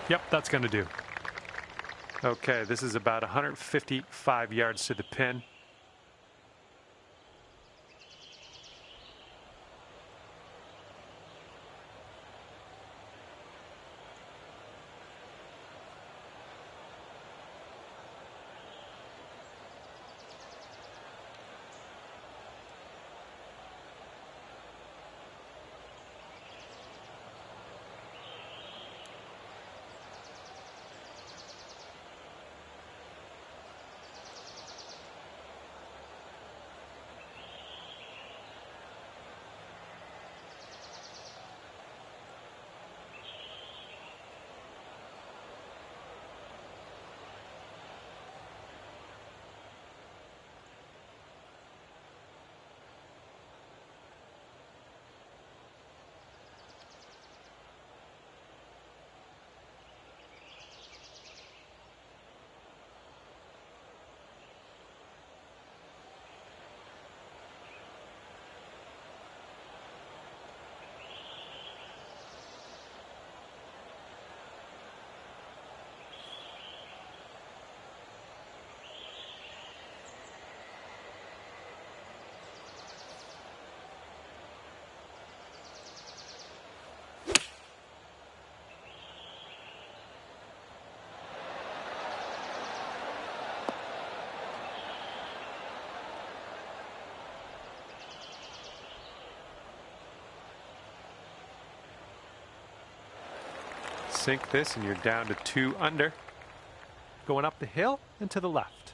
Yep, that's going to do. Okay, this is about 155 yards to the pin. Sink this and you're down to 2 under. Going up the hill and to the left.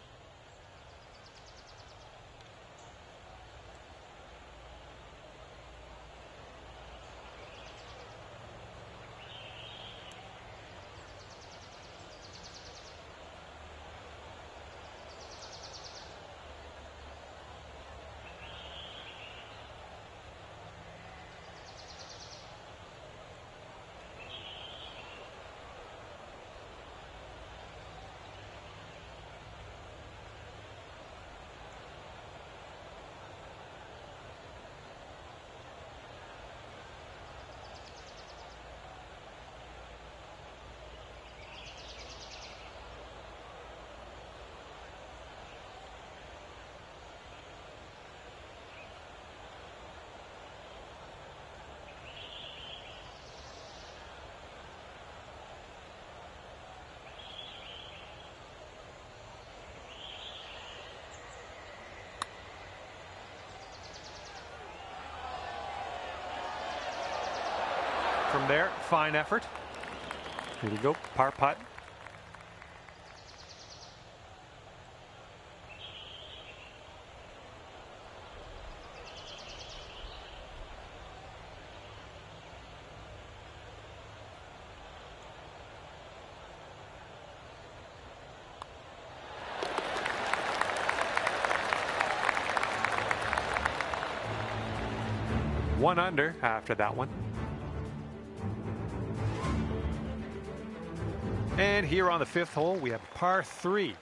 From there, fine effort. Here we go, par putt. One under after that one. And here on the 5th hole, we have par 3.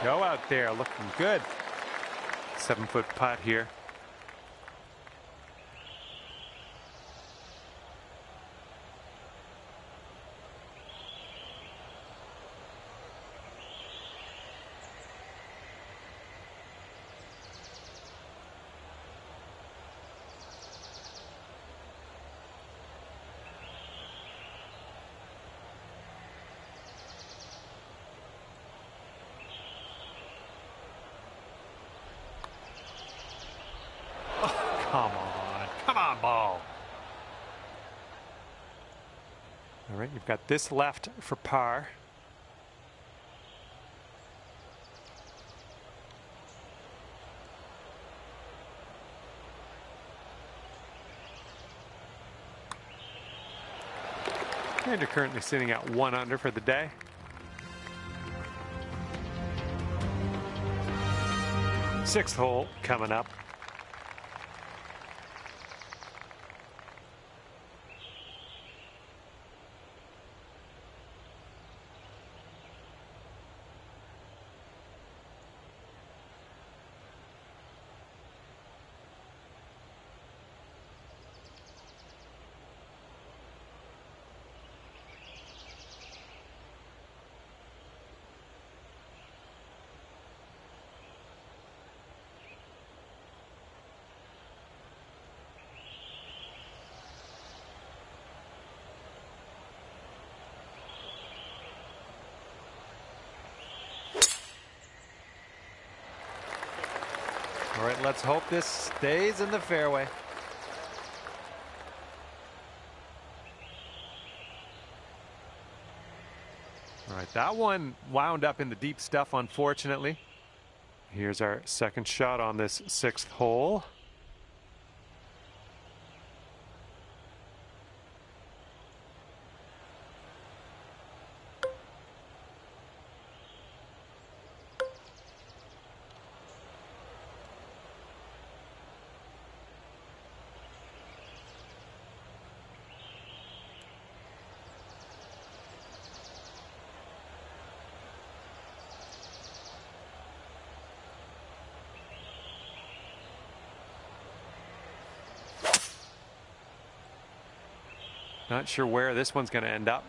Go out there, looking good. 7-foot putt here. Come on, ball. All right, you've got this left for par. And you're currently sitting at 1 under for the day. Sixth hole coming up. All right, let's hope this stays in the fairway. All right, that one wound up in the deep stuff, unfortunately. Here's our second shot on this sixth hole. Not sure where this one's going to end up.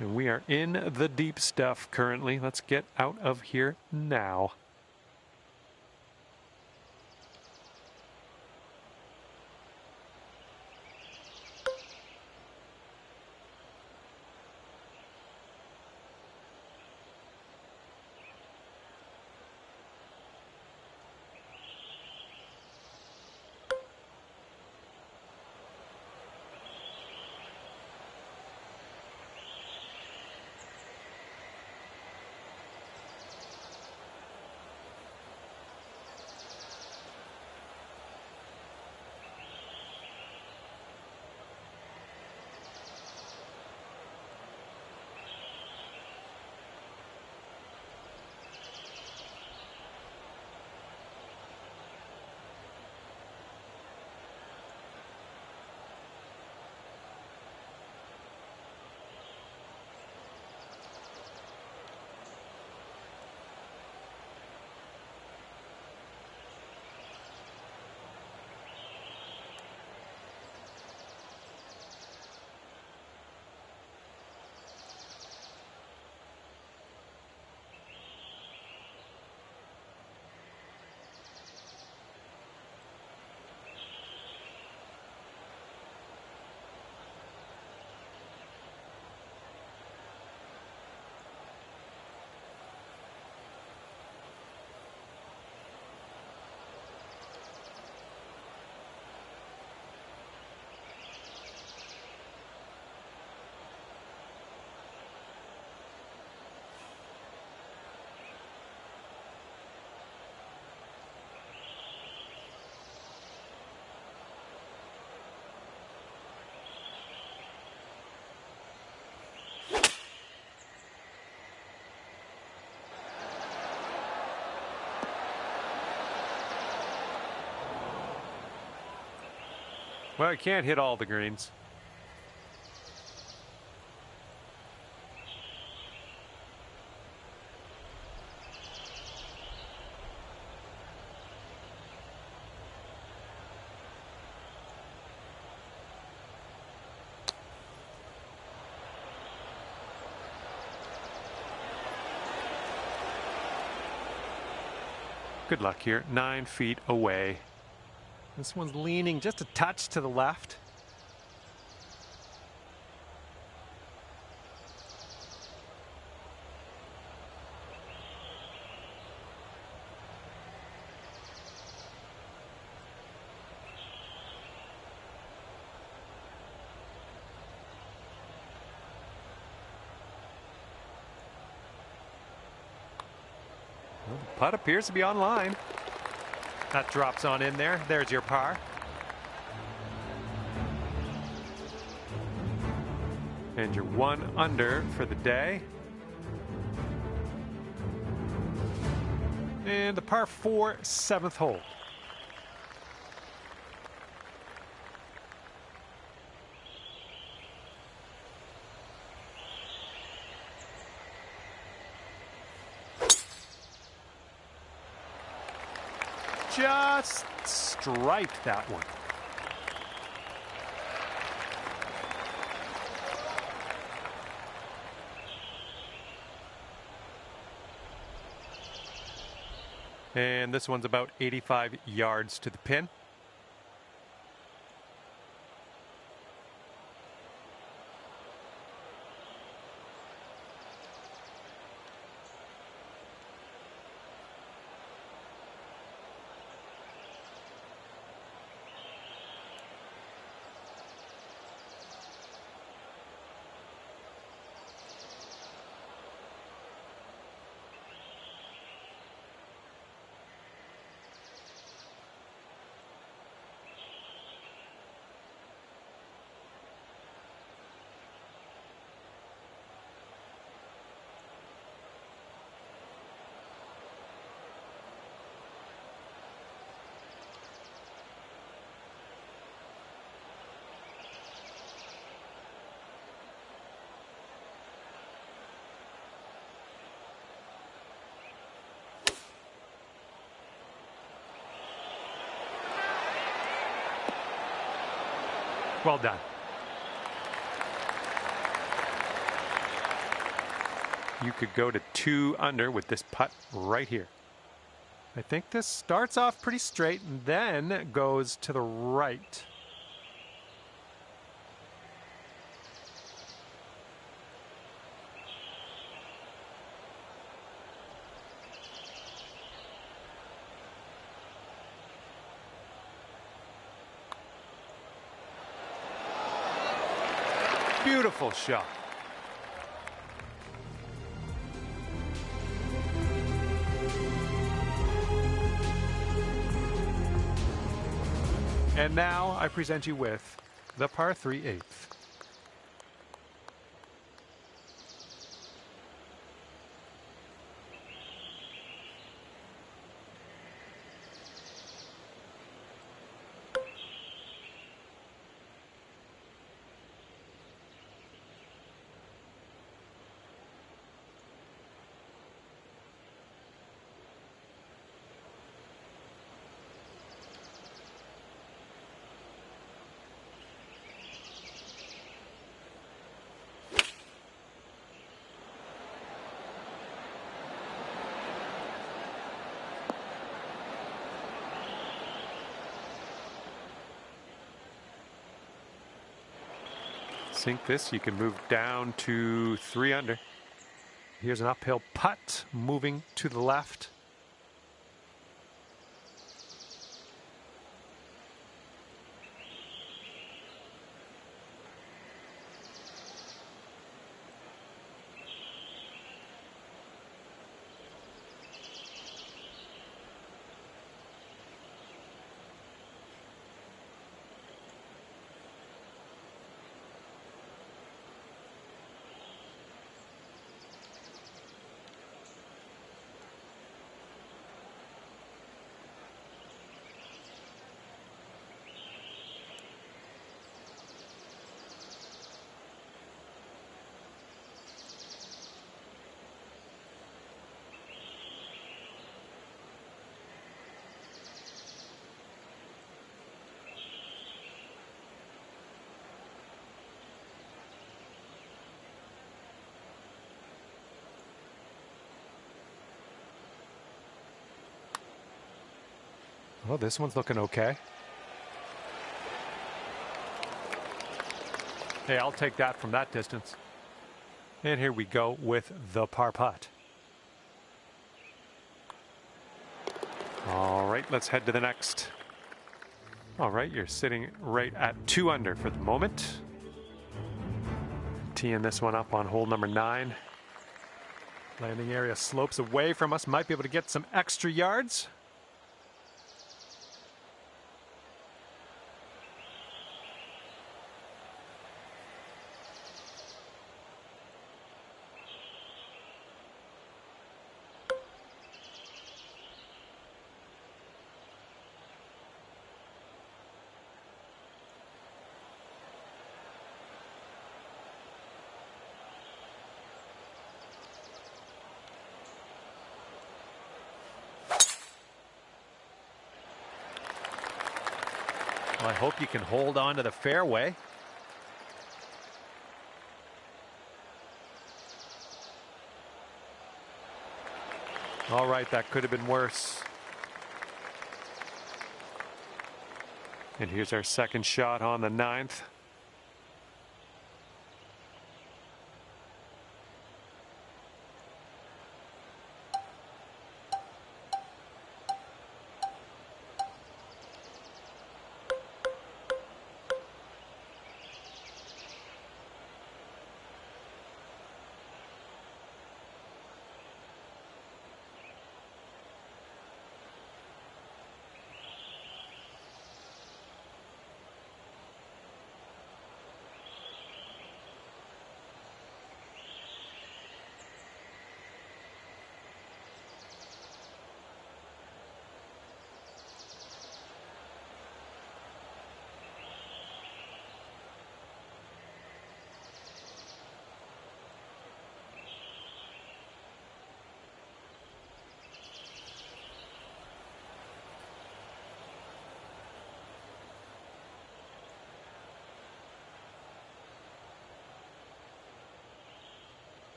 And we are in the deep stuff currently. Let's get out of here now. Well, I can't hit all the greens. Good luck here. 9 feet away. This one's leaning just a touch to the left. Well, the putt appears to be online. That drops on in there. There's your par. And you're 1 under for the day. And the par 4 7th hole. Just striped that one. And this one's about 85 yards to the pin. Well done. You could go to 2 under with this putt right here. I think this starts off pretty straight and then goes to the right. Beautiful shot. And now I present you with the par 3 8th. Sink this, you can move down to 3 under. Here's an uphill putt moving to the left. Well, this one's looking okay. Hey, I'll take that from that distance. And here we go with the par putt. All right, let's head to the next. All right, you're sitting right at 2 under for the moment. Teeing this one up on hole number 9. Landing area slopes away from us. Might be able to get some extra yards. I hope you can hold on to the fairway. All right, that could have been worse. And here's our second shot on the 9th.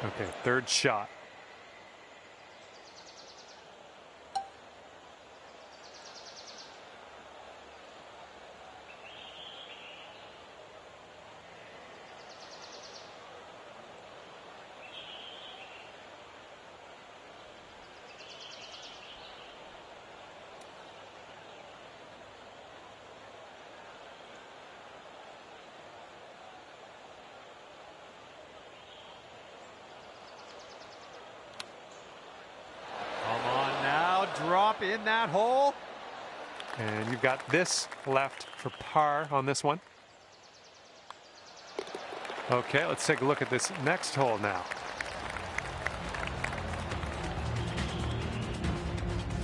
Okay, third shot. Drop in that hole. And you've got this left for par on this one. Okay, let's take a look at this next hole now.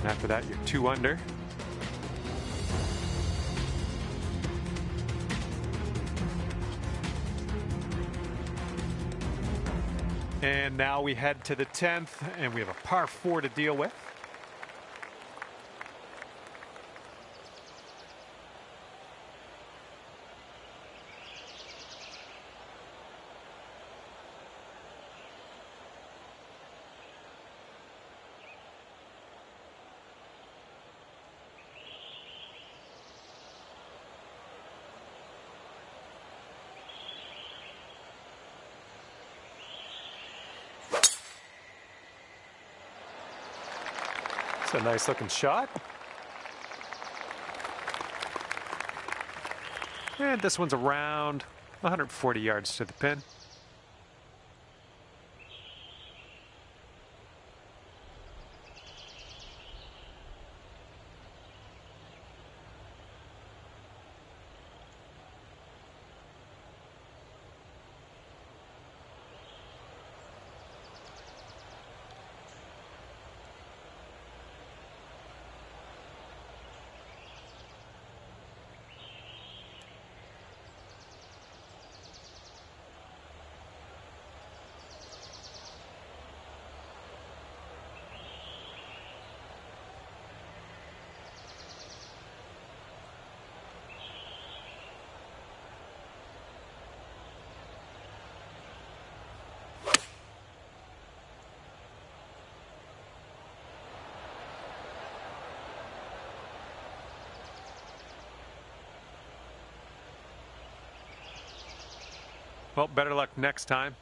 After that, you're 2 under. And now we head to the 10th, and we have a par 4 to deal with. It's a nice looking shot. And this one's around 140 yards to the pin. Well, better luck next time.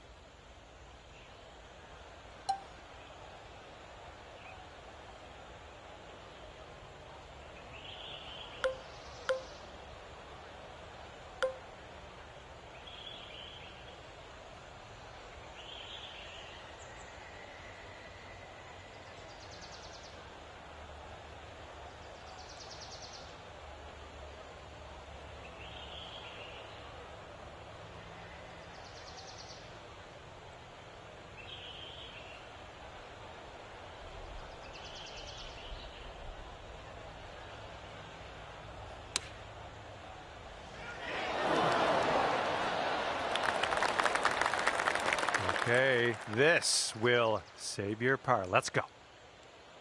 Okay, this will save your par. Let's go.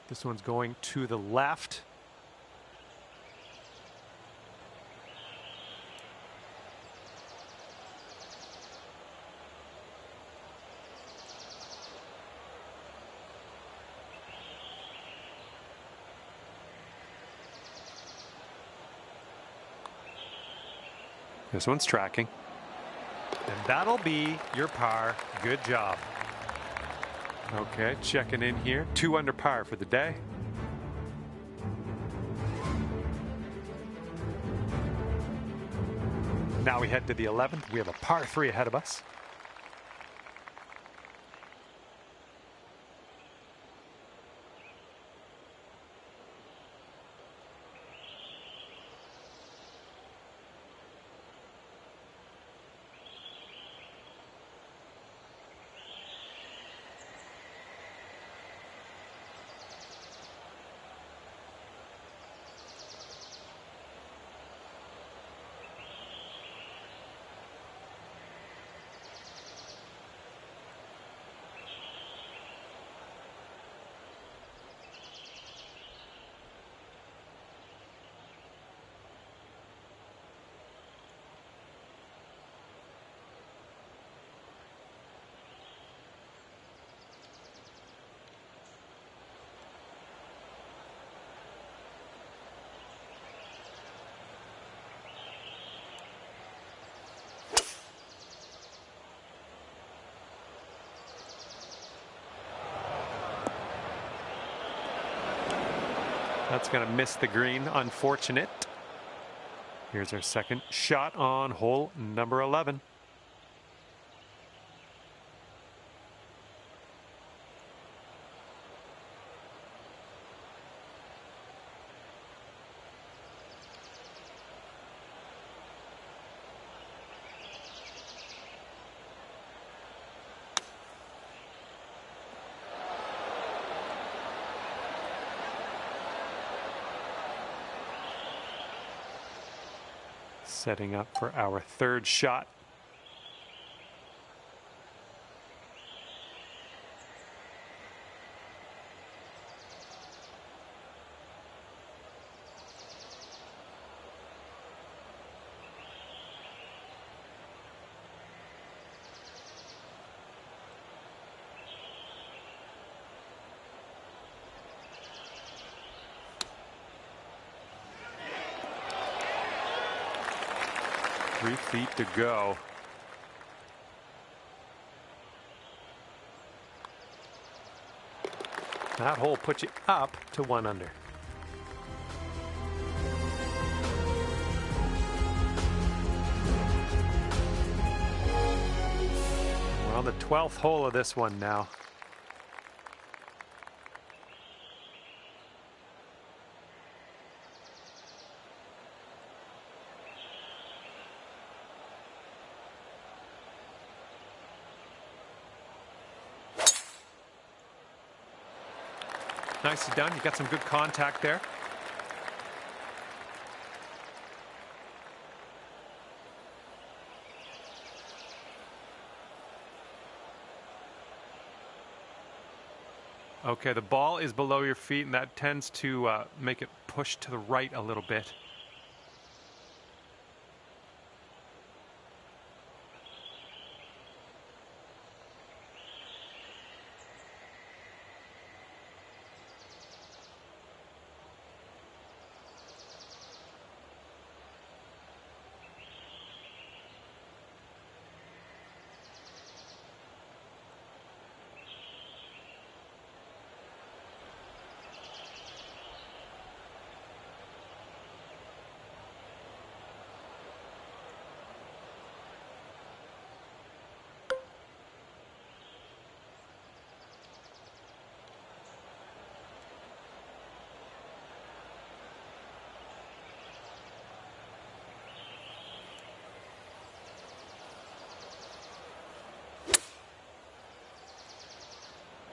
This one's going to the left. This one's tracking. And that'll be your par. Good job. Okay, checking in here. 2 under par for the day. Now we head to the 11th. We have a par 3 ahead of us. That's going to miss the green. Unfortunate. Here's our second shot on hole number 11. Setting up for our third shot. Three feet to go. That hole puts you up to 1 under. We're on the 12th hole of this one now. Nicely done. You got some good contact there. Okay, the ball is below your feet, and that tends to make it push to the right a little bit.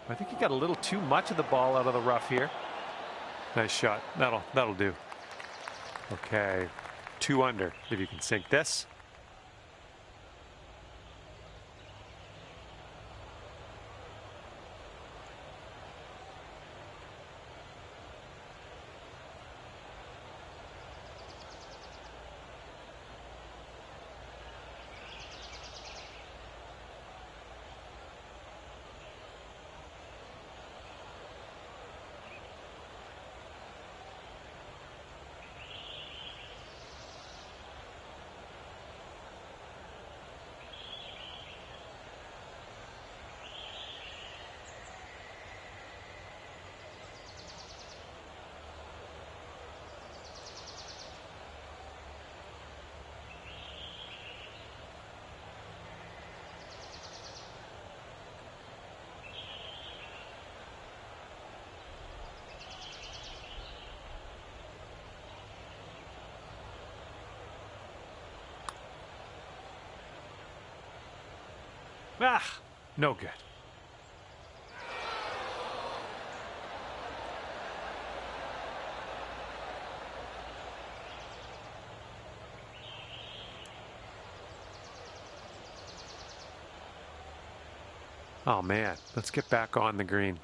I think he got a little too much of the ball out of the rough here. Nice shot. That'll do. Okay, 2 under. If you can sink this. Ah, no good. Oh man, let's get back on the green.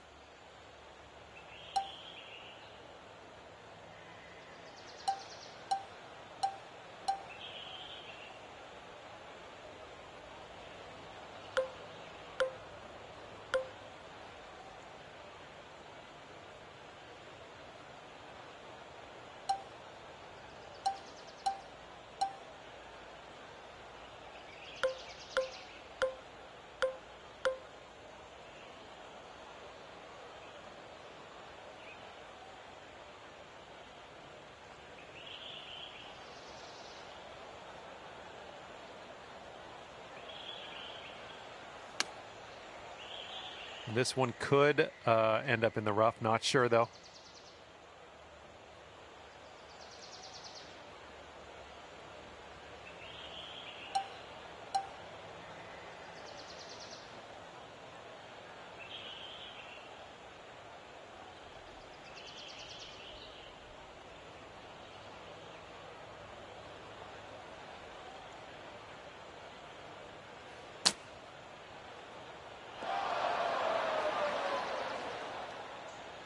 This one could end up in the rough. Not sure, though.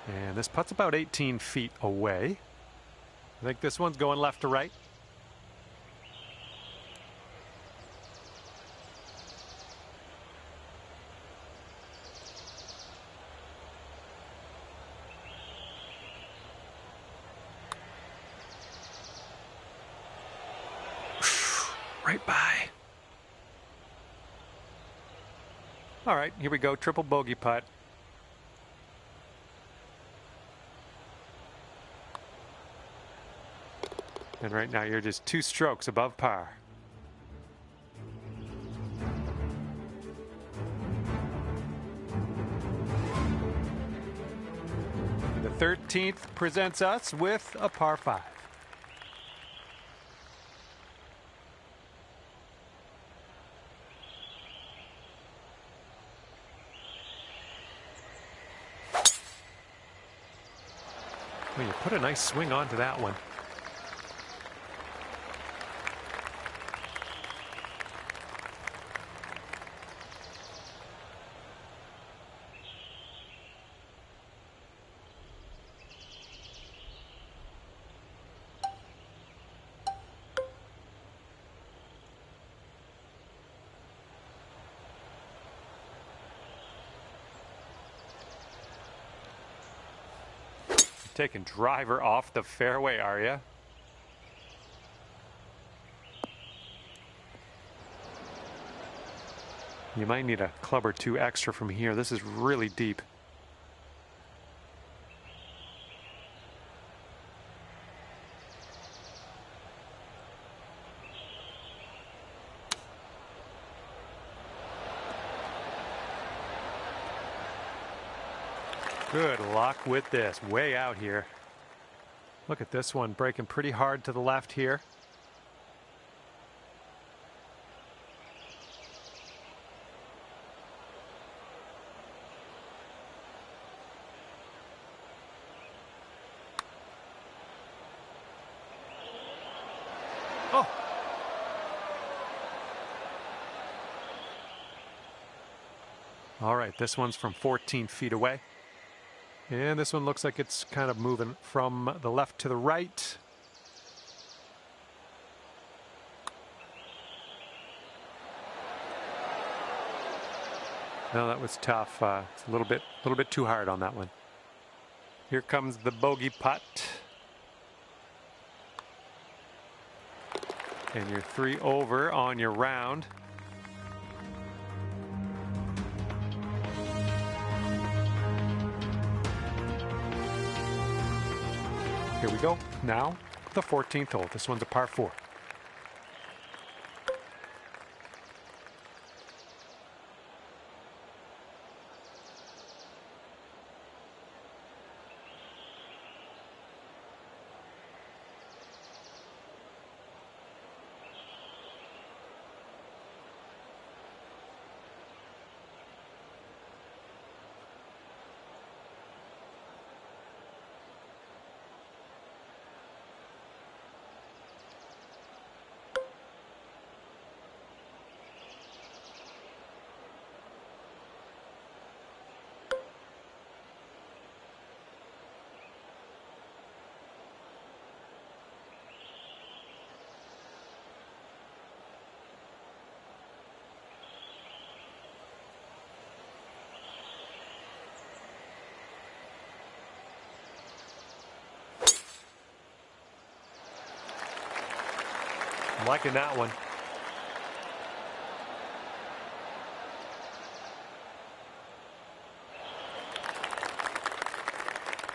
And this putt's about 18 feet away. I think this one's going left to right. Right by. All right, here we go. Triple bogey putt. And right now you're just 2 strokes above par. The 13th presents us with a par 5. Well, you put a nice swing onto that one. Taking driver off the fairway, are you? You might need a club or 2 extra from here. This is really deep. Good luck with this. Way out here. Look at this one breaking pretty hard to the left here. Oh. All right, this one's from 14 feet away. And this one looks like it's kind of moving from the left to the right. No, that was tough. It's a little bit too hard on that one. Here comes the bogey putt. And you're 3 over on your round. Here we go. Now, the 14th hole. This one's a par 4. I'm liking that one.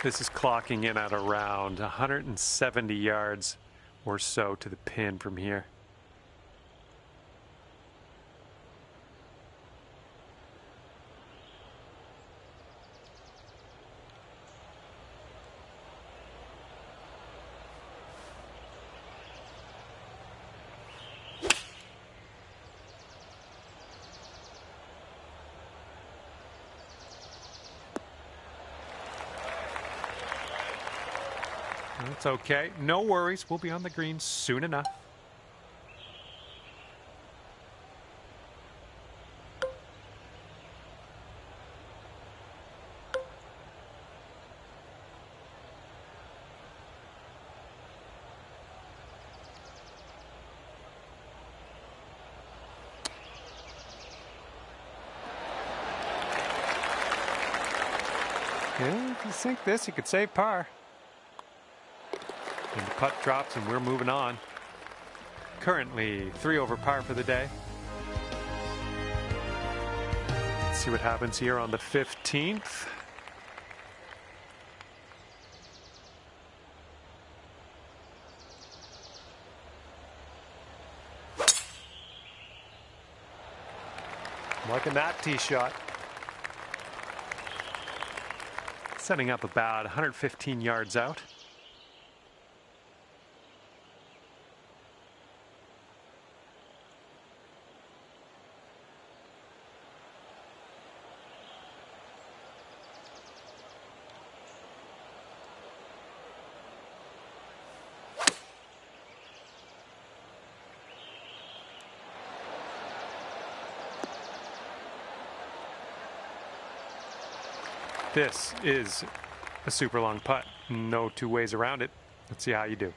This is clocking in at around 170 yards or so to the pin from here. That's okay. No worries. We'll be on the green soon enough. Yeah, if you sink this, you could save par. And the putt drops and we're moving on. Currently 3 over par for the day. Let's see what happens here on the 15th. Liking that tee shot. Setting up about 115 yards out. This is a super long putt. No two ways around it. Let's see how you do.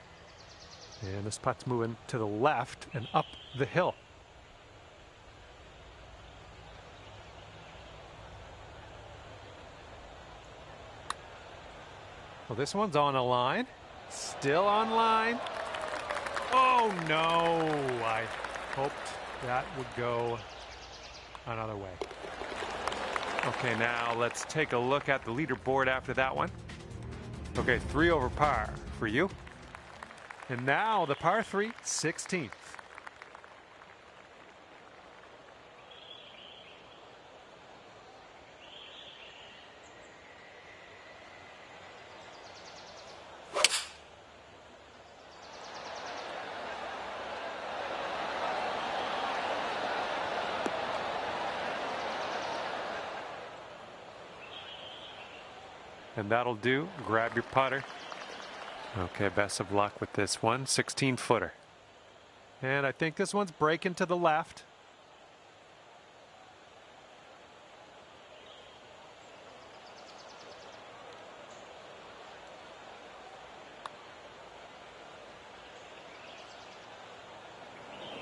And this putt's moving to the left and up the hill. Well, this one's on a line. Still on line. Oh, no. I hoped that would go another way. Okay, now let's take a look at the leaderboard after that one. Okay, 3 over par for you. And now the par 3, 16th. And that'll do. Grab your putter. Okay, best of luck with this one. 16-footer. And I think this one's breaking to the left.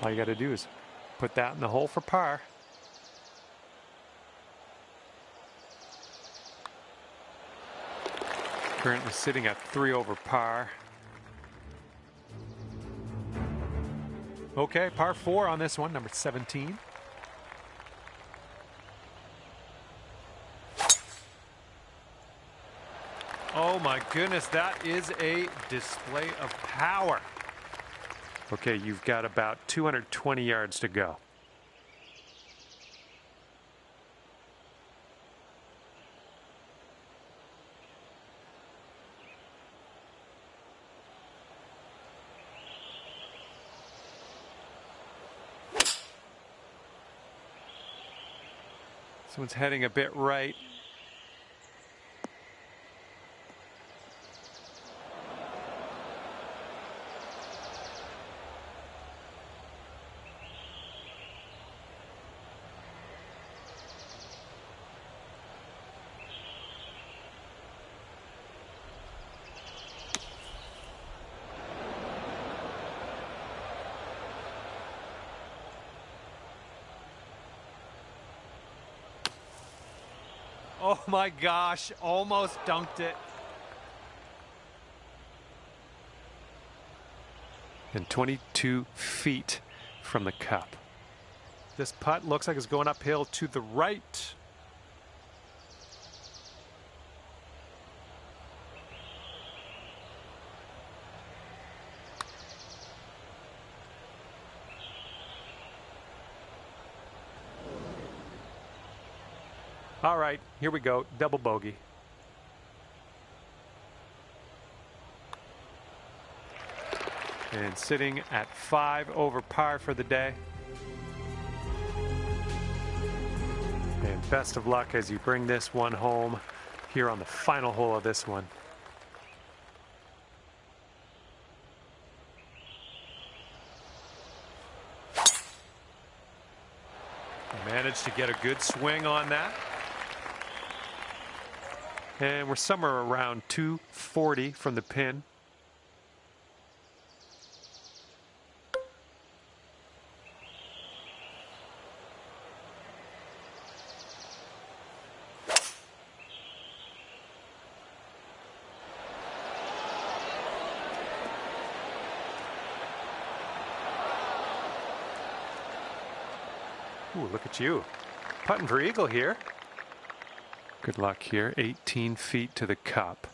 All you got to do is put that in the hole for par. Currently sitting at 3 over par. Okay, par 4 on this one, number 17. Oh my goodness, that is a display of power. Okay, you've got about 220 yards to go. This one's heading a bit right. Oh my gosh, almost dunked it. And 22 feet from the cup. This putt looks like it's going uphill to the right. All right, here we go. Double bogey. And sitting at 5 over par for the day. And best of luck as you bring this one home here on the final hole of this one. Managed to get a good swing on that. And we're somewhere around 240 from the pin. Ooh, look at you. Putting for eagle here. Good luck here. 18 feet to the cup.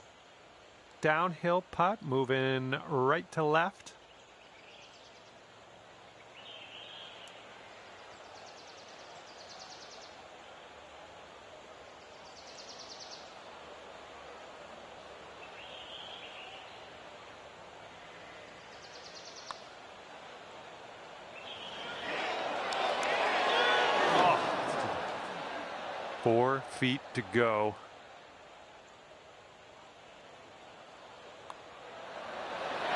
Downhill putt, moving right to left. Oh. 4 feet to go.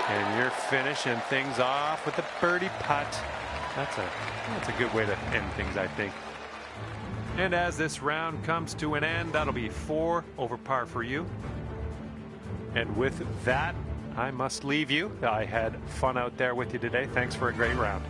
And you're finishing things off with a birdie putt. That's a good way to end things, I think. And as this round comes to an end, that'll be 4 over par for you. And with that, I must leave you. I had fun out there with you today. Thanks for a great round.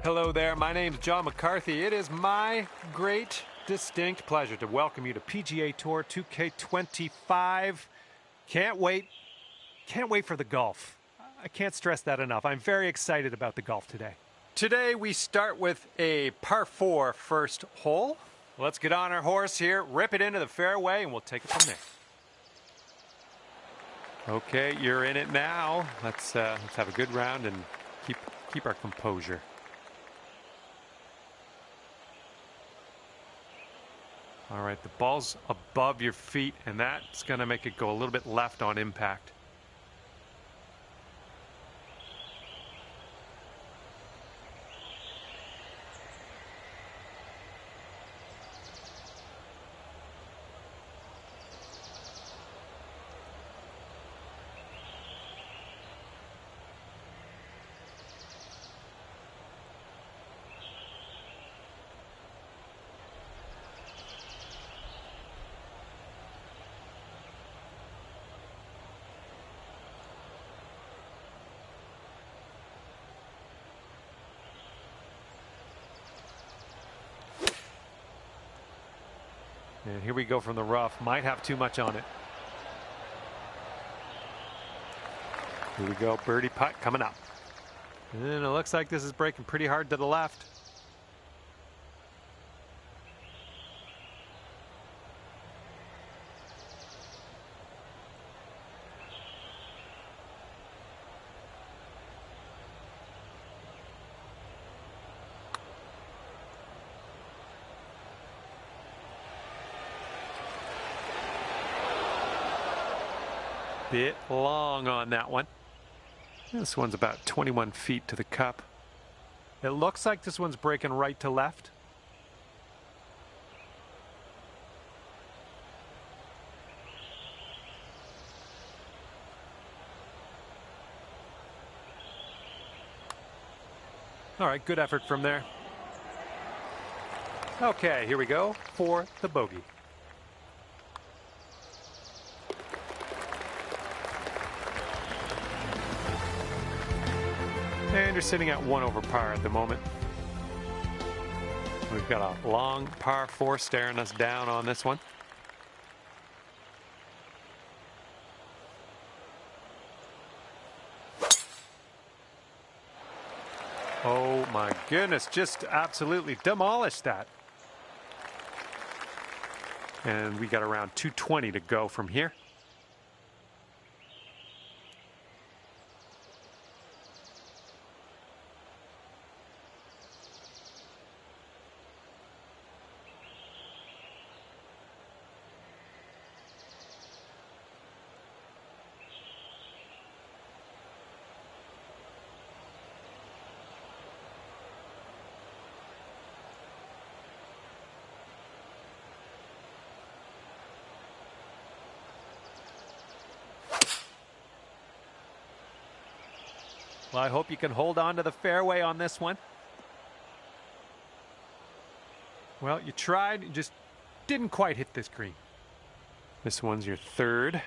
Hello there, my name's John McCarthy. It is my great, distinct pleasure to welcome you to PGA Tour 2K25. Can't wait for the golf. I can't stress that enough. I'm very excited about the golf today. Today we start with a par 4 first hole. Let's get on our horse here, rip it into the fairway, and we'll take it from there. Okay, you're in it now. Let's have a good round and keep our composure. All right, the ball's above your feet, and that's going to make it go a little bit left on impact. And here we go from the rough. Might have too much on it. Here we go. Birdie putt coming up. And it looks like this is breaking pretty hard to the left. Bit long on that one. This one's about 21 feet to the cup. It looks like this one's breaking right to left. All right, good effort from there. Okay, here we go for the bogey. And you're sitting at 1 over par at the moment. We've got a long par 4 staring us down on this one. Oh my goodness, just absolutely demolished that. And we got around 220 to go from here. Well, I hope you can hold on to the fairway on this one. Well, you tried, you just didn't quite hit this green. This one's your third.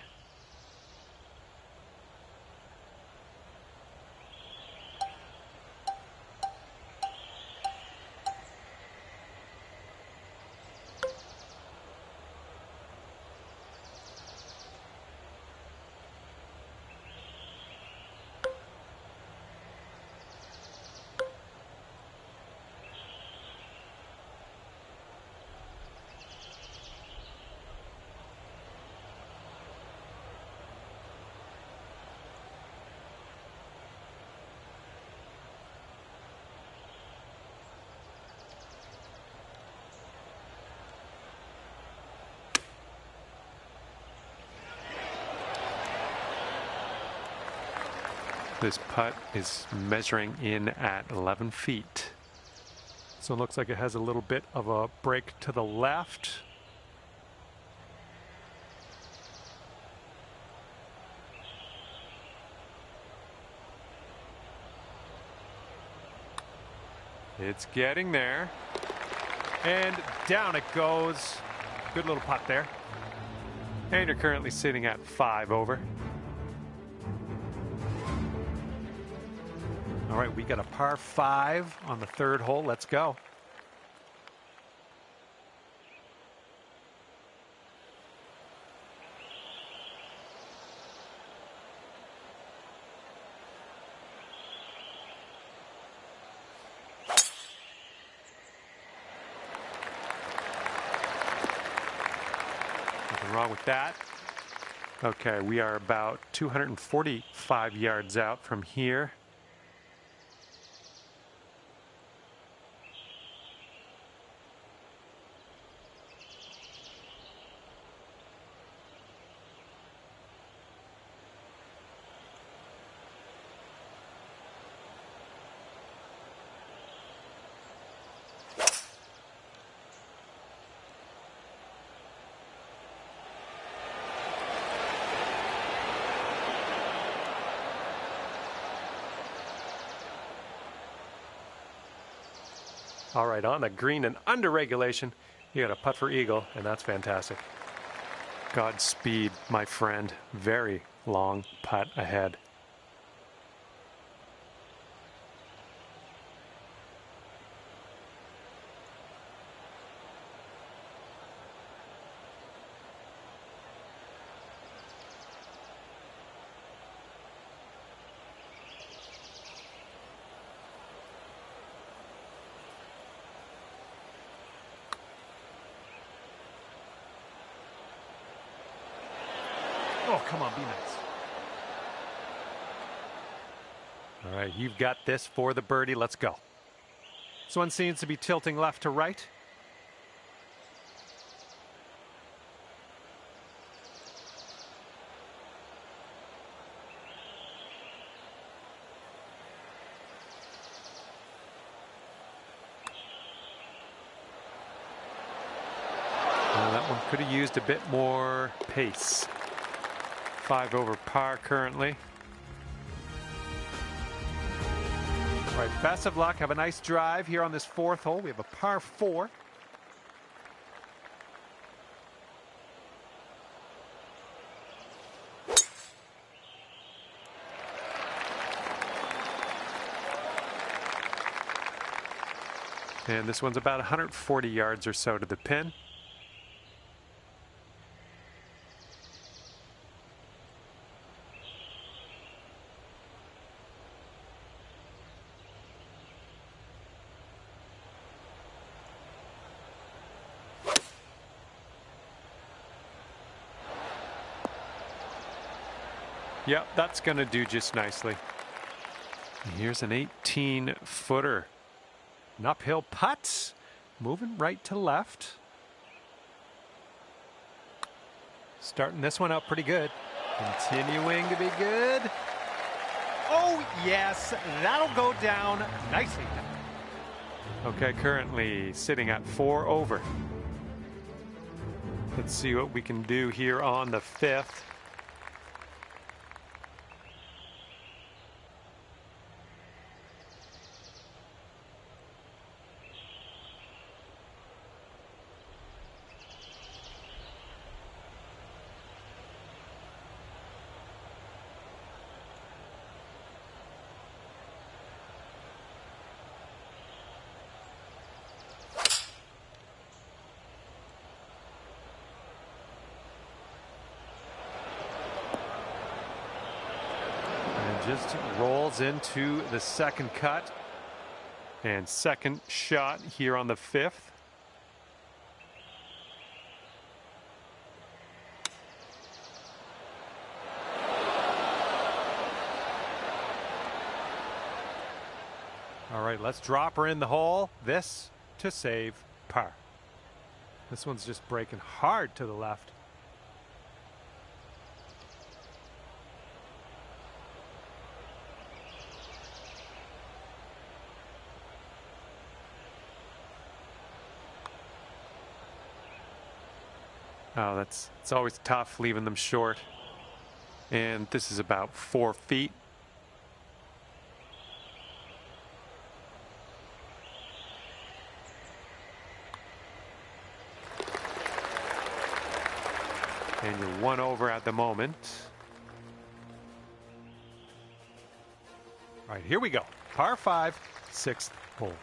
This putt is measuring in at 11 feet. So it looks like it has a little bit of a break to the left. It's getting there. And down it goes. Good little putt there. And you're currently sitting at 5 over. All right, we got a par 5 on the third hole. Let's go. wrong with that. Okay, we are about 245 yards out from here. All right, on the green and under regulation, you got a putt for eagle, and that's fantastic. Godspeed, my friend. Very long putt ahead. Oh, come on, be nice. All right, you've got this for the birdie. Let's go. This one seems to be tilting left to right. Well, that one could have used a bit more pace. 5 over par currently. All right, best of luck. Have a nice drive here on this 4th hole. We have a par 4. And this one's about 140 yards or so to the pin. Yep, that's going to do just nicely. And here's an 18-footer. An uphill putt. Moving right to left. Starting this one out pretty good. Continuing to be good. Oh, yes. That'll go down nicely. Okay, currently sitting at 4 over. Let's see what we can do here on the 5th. Just rolls into the second cut and second shot here on the 5th. All right, let's drop her in the hole. This to save par. This one's just breaking hard to the left. Oh, it's always tough leaving them short. And this is about 4 feet. And you're 1 over at the moment. All right, here we go. Par 5, 6th hole.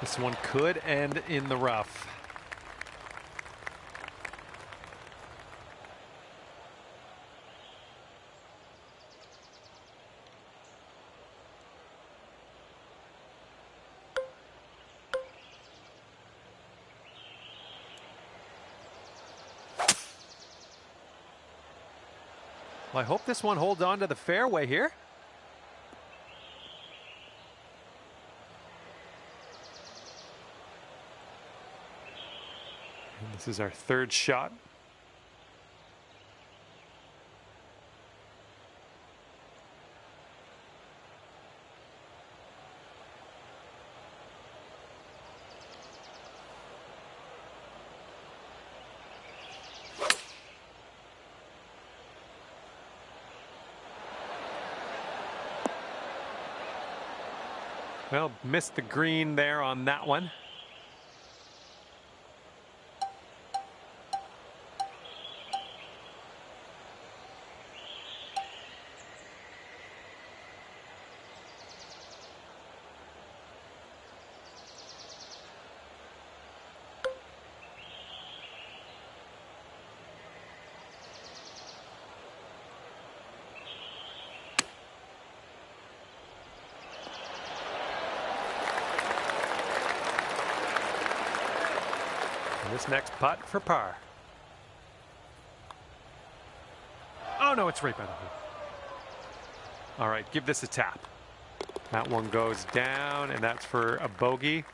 This one could end in the rough. Well, I hope this one holds on to the fairway here. And this is our third shot. Well, missed the green there on that one. This next putt for par. Oh no, it's right by the hole. All right, give this a tap. That one goes down, and that's for a bogey.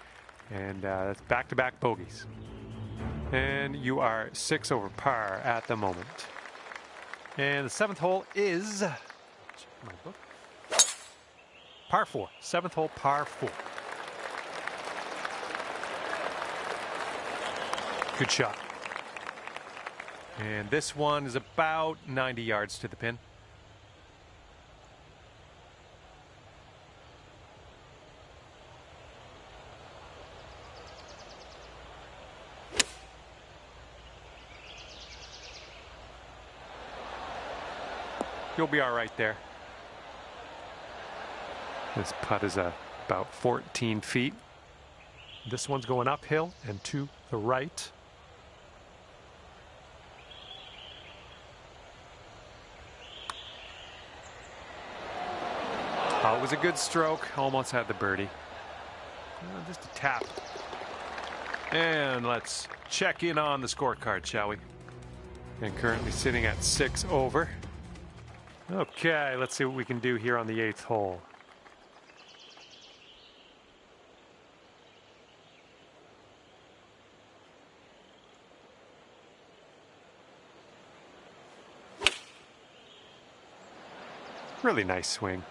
And that's back-to-back bogeys. And you are 6 over par at the moment. And the 7th hole is check my book. Par 4. 7th hole, par 4. Good shot. And this one is about 90 yards to the pin. You'll be all right there. This putt is about 14 feet. This one's going uphill and to the right. Oh, it was a good stroke. Almost had the birdie. Just a tap. And let's check in on the scorecard, shall we? And currently sitting at 6 over. Okay, let's see what we can do here on the 8th hole. Really nice swing.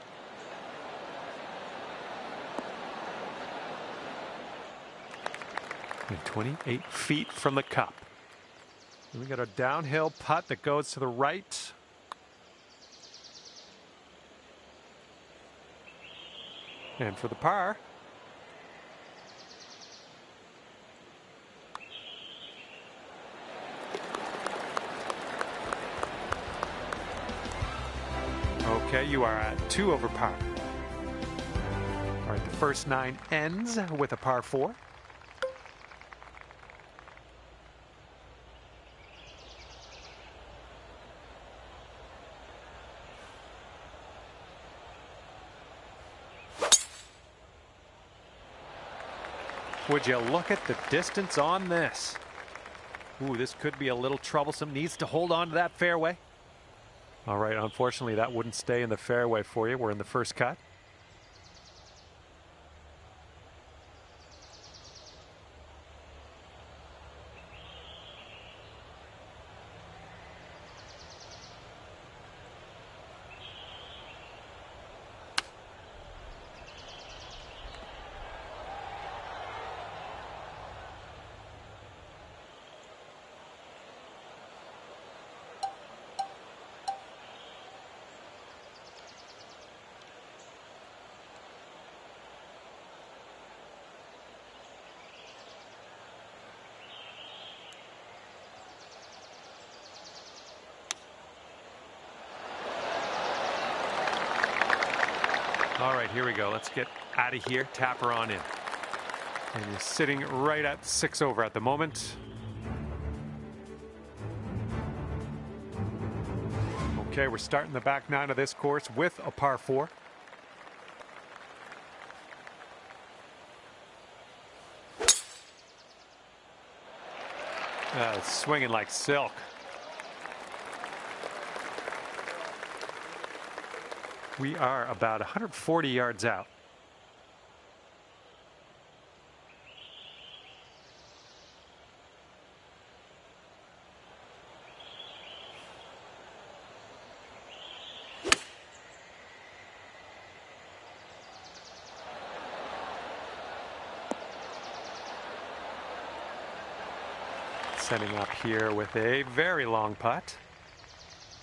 And 28 feet from the cup. And we got a downhill putt that goes to the right. And for the par. Okay, you are at 2 over par. All right, the first 9 ends with a par 4. Would you look at the distance on this? Ooh, this could be a little troublesome. Needs to hold on to that fairway. All right, unfortunately, that wouldn't stay in the fairway for you. We're in the first cut. All right, here we go. Let's get out of here. Tap her on in. And you're sitting right at 6 over at the moment. Okay, we're starting the back 9 of this course with a par 4. Swinging like silk. We are about 140 yards out. Setting up here with a very long putt.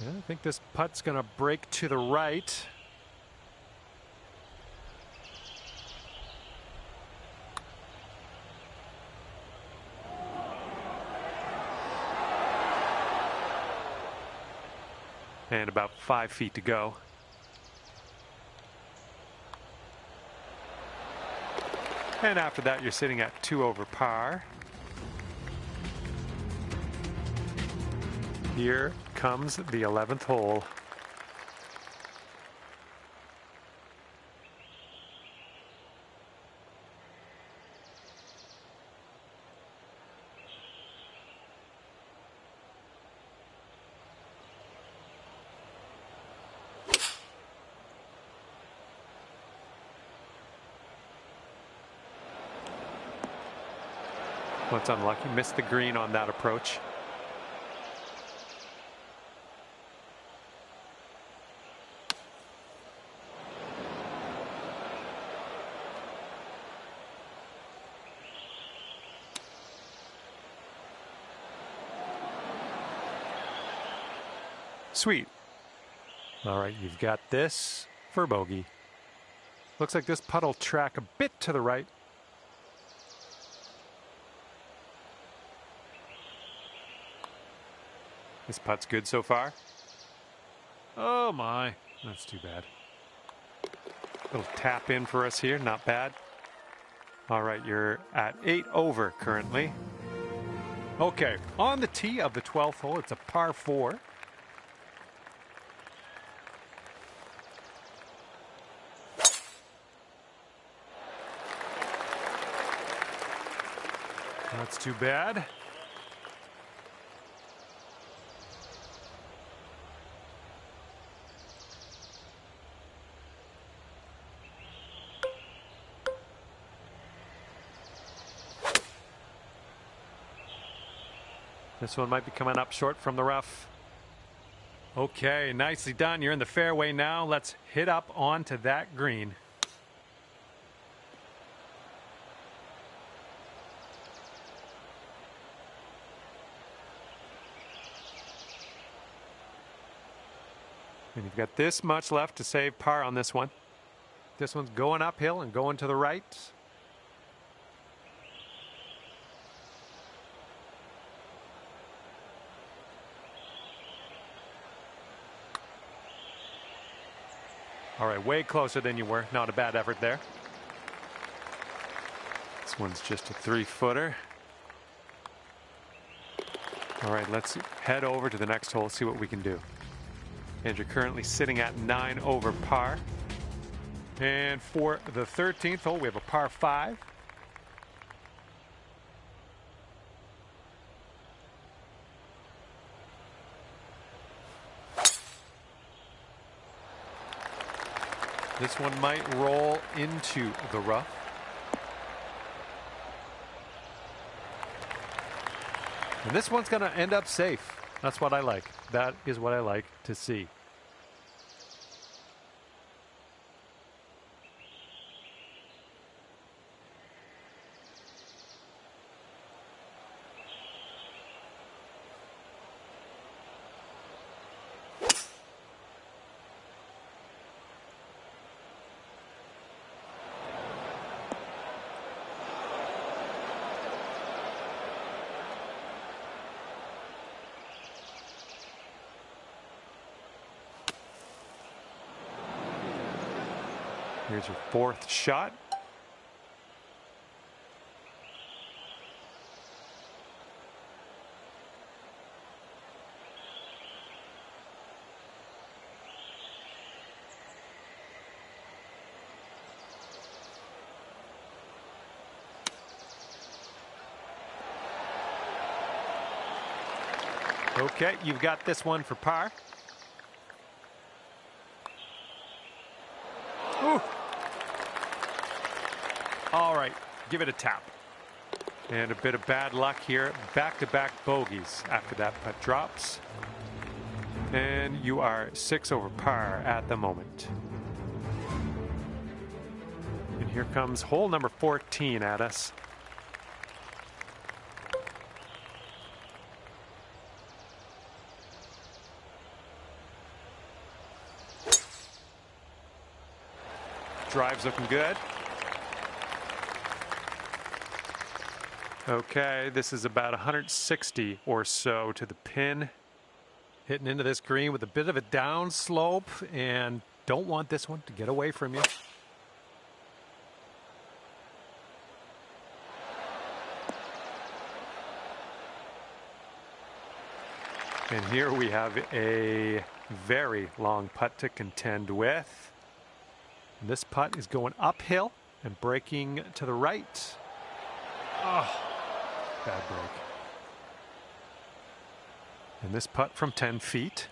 Yeah, I think this putt's going to break to the right. And about 5 feet to go. And after that, you're sitting at 2 over par. Here comes the 11th hole. Well, it's unlucky. Missed the green on that approach. Sweet. All right, you've got this for bogey. Looks like this putt will track a bit to the right. This putt's good so far. Oh my, that's too bad. Little tap in for us here, not bad. All right, you're at 8 over currently. Okay, on the tee of the 12th hole, it's a par 4. That's too bad. This one might be coming up short from the rough. Okay, nicely done. You're in the fairway now. Let's hit up onto that green. And you've got this much left to save par on this one. This one's going uphill and going to the right. All right, way closer than you were. Not a bad effort there. This one's just a 3-footer. All right, let's head over to the next hole, see what we can do. And you're currently sitting at 9 over par. And for the 13th hole, we have a par 5. This one might roll into the rough. And this one's going to end up safe. That's what I like. That is what I like to see. Here's your 4th shot. Okay, you've got this one for par. All right, give it a tap. And a bit of bad luck here. Back-to-back bogeys after that putt drops. And you are 6 over par at the moment. And here comes hole number 14 at us. Drive's looking good. Okay, this is about 160 or so to the pin. Hitting into this green with a bit of a down slope, and don't want this one to get away from you. And here we have a very long putt to contend with. And this putt is going uphill and breaking to the right. Oh, bad break. And this putt from 10 feet.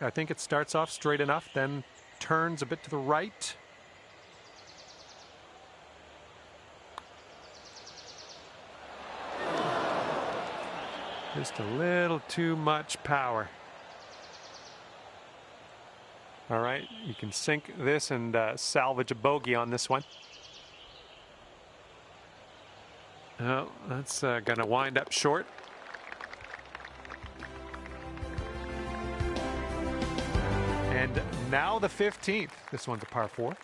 I think it starts off straight enough, then turns a bit to the right. Just a little too much power. All right, you can sink this and salvage a bogey on this one. Oh, that's going to wind up short. And now the 15th. This one's a par 4.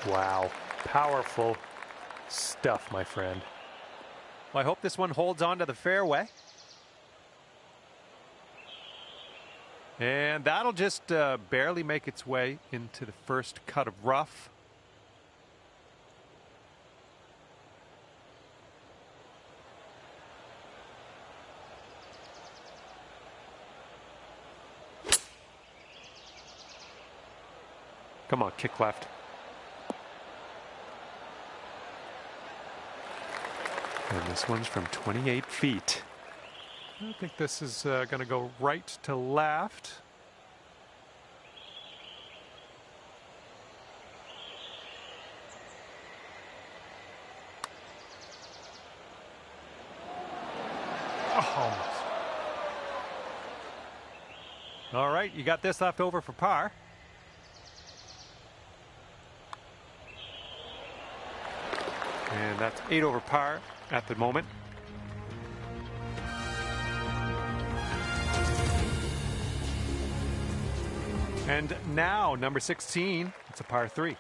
Wow, powerful stuff, my friend. Well, I hope this one holds on to the fairway. And that'll just barely make its way into the first cut of rough. Come on, kick left. And this one's from 28 feet. I think this is going to go right to left. Oh, almost. All right, you got this left over for par. And that's 8 over par at the moment. And now number 16, it's a par 3.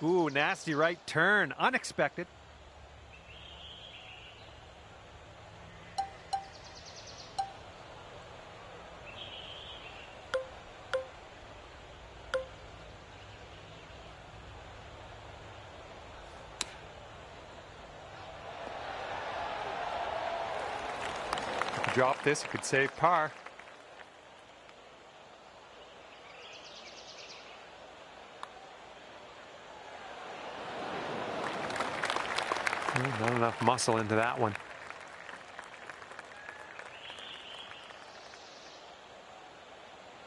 Ooh, nasty right turn, unexpected. Drop this, you could save par. Not enough muscle into that one.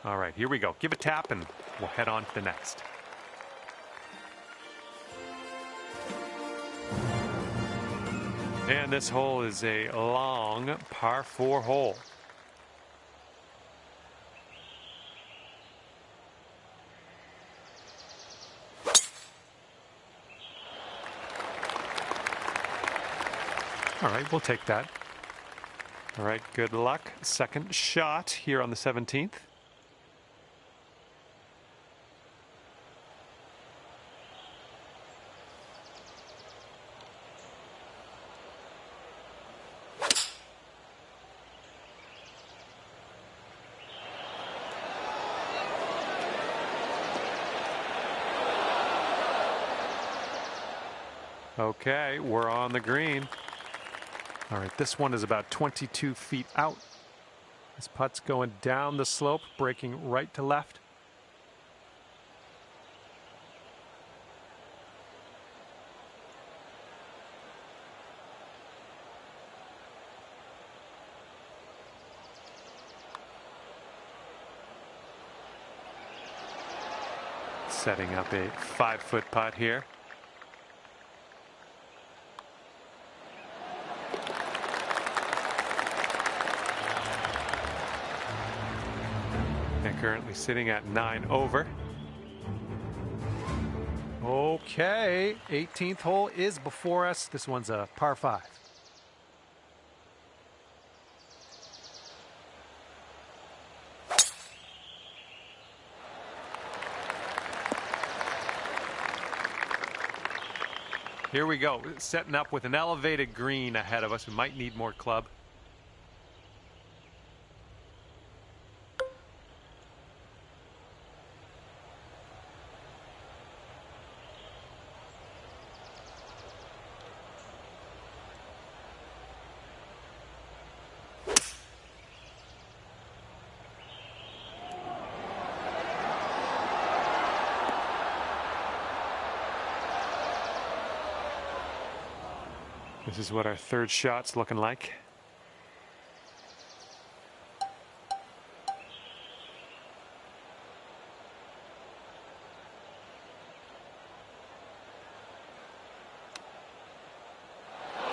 All right, here we go. Give a tap and we'll head on to the next. And this hole is a long par 4 hole. All right, we'll take that. All right, good luck. Second shot here on the 17th. Okay, we're on the green. All right, this one is about 22 feet out. This putt's going down the slope, breaking right to left. Setting up a 5-foot putt here. And currently sitting at 9 over. Okay, 18th hole is before us. This one's a par 5. Here we go, setting up with an elevated green ahead of us. We might need more club. This is what our third shot's looking like.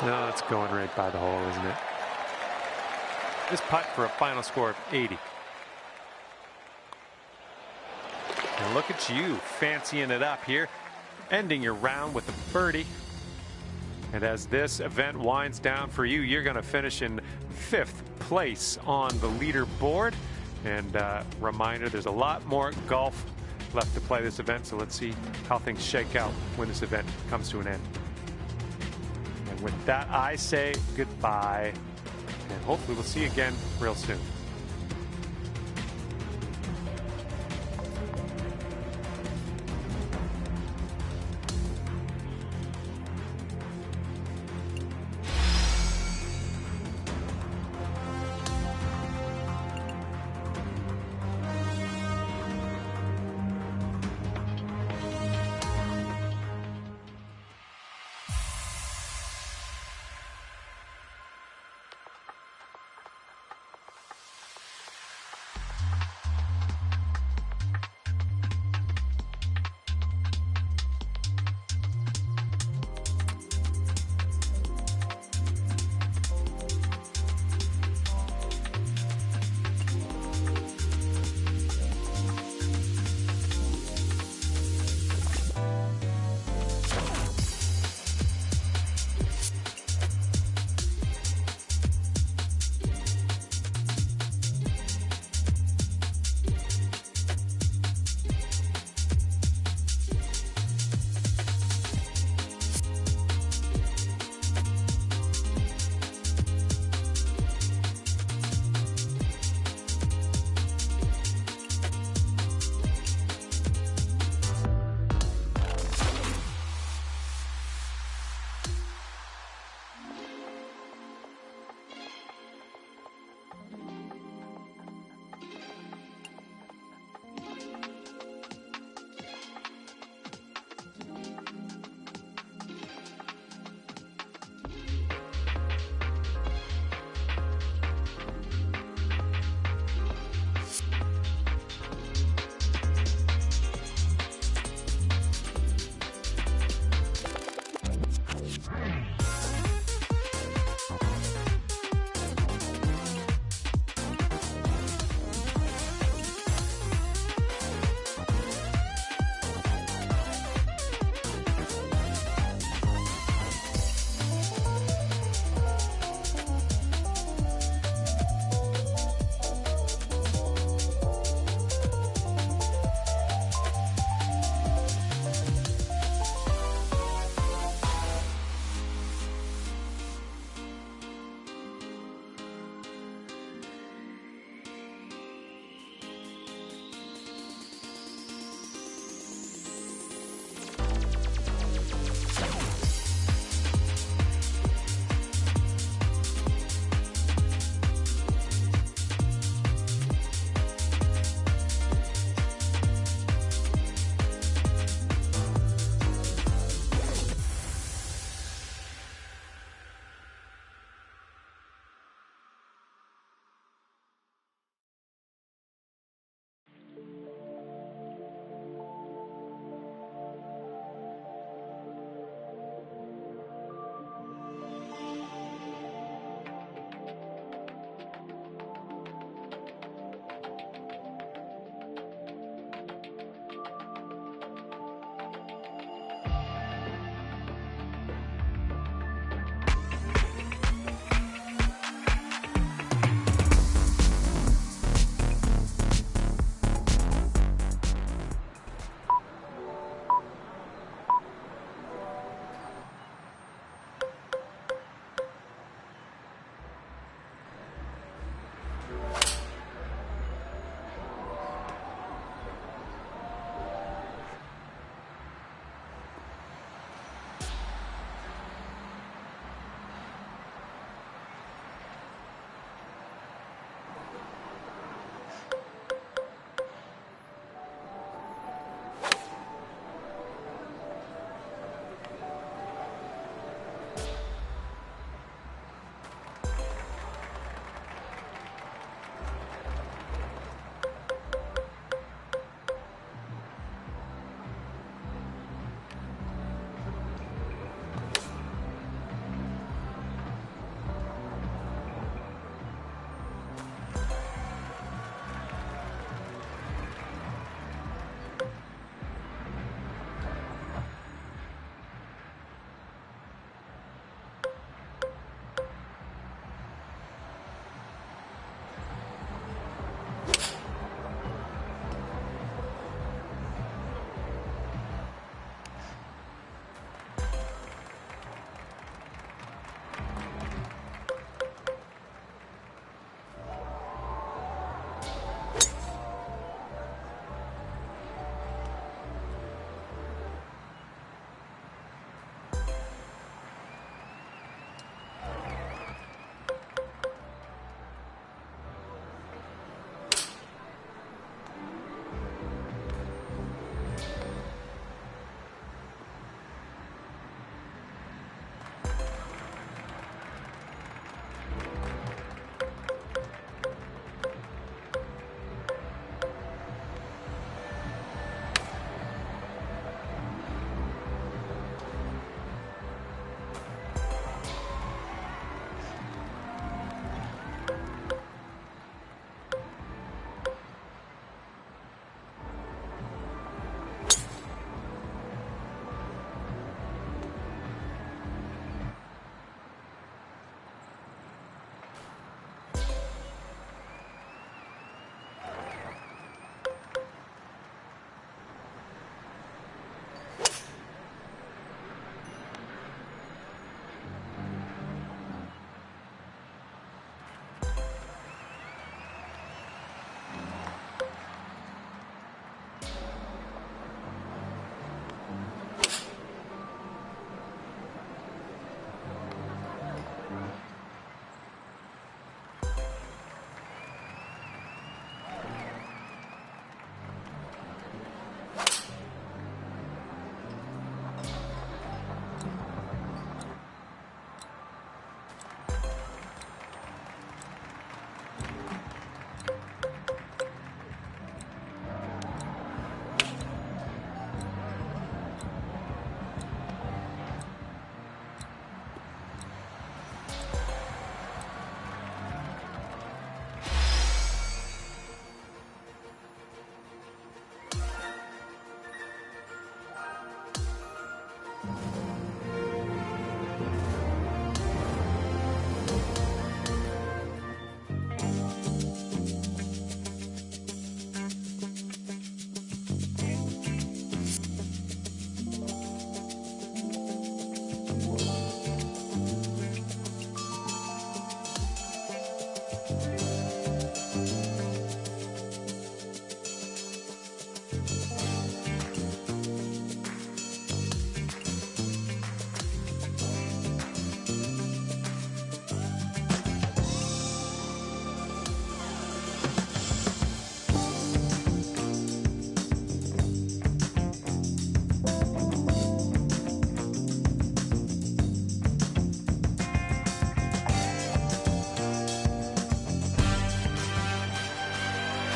No, it's going right by the hole, isn't it? This putt for a final score of 80. And look at you fancying it up here, ending your round with a birdie. And as this event winds down for you, you're going to finish in 5th place on the leaderboard. And reminder, there's a lot more golf left to play this event, so let's see how things shake out when this event comes to an end. And with that, I say goodbye, and hopefully we'll see you again real soon.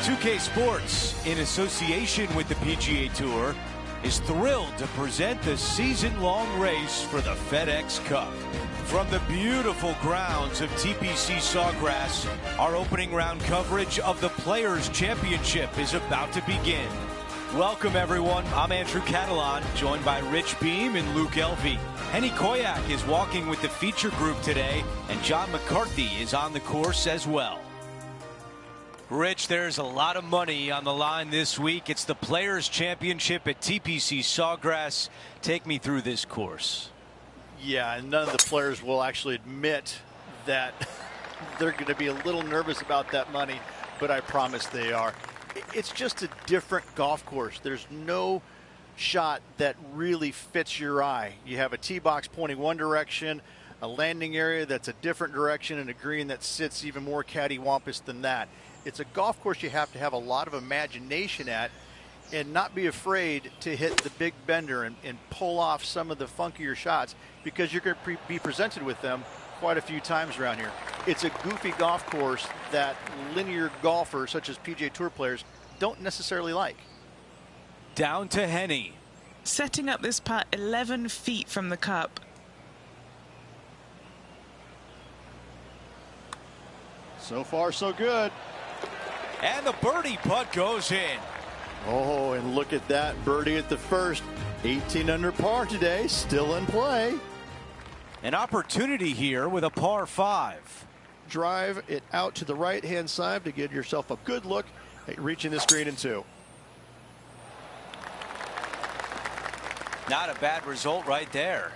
2K Sports, in association with the PGA Tour, is thrilled to present the season-long race for the FedEx Cup. From the beautiful grounds of TPC Sawgrass, our opening round coverage of the Players' Championship is about to begin. Welcome, everyone. I'm Andrew Catalan, joined by Rich Beam and Luke Elvey. Henny Koyak is walking with the feature group today, and John McCarthy is on the course as well. Rich, there's a lot of money on the line this week. It's the Players' Championship at TPC Sawgrass. Take me through this course. Yeah, and none of the players will actually admit that they're going to be a little nervous about that money, but I promise they are. It's just a different golf course. There's no shot that really fits your eye. You have a tee box pointing one direction, a landing area that's a different direction, and a green that sits even more cattywampus than that. It's a golf course you have to have a lot of imagination at and not be afraid to hit the big bender and pull off some of the funkier shots, because you're going to be presented with them quite a few times around here. It's a goofy golf course that linear golfers such as PGA Tour players don't necessarily like. Down to Henny. Setting up this putt 11 feet from the cup. So far, so good. And the birdie putt goes in. Oh, and look at that birdie at the first. 18 under par today, still in play. An opportunity here with a par 5. Drive it out to the right-hand side to give yourself a good look at reaching this green in 2. Not a bad result right there.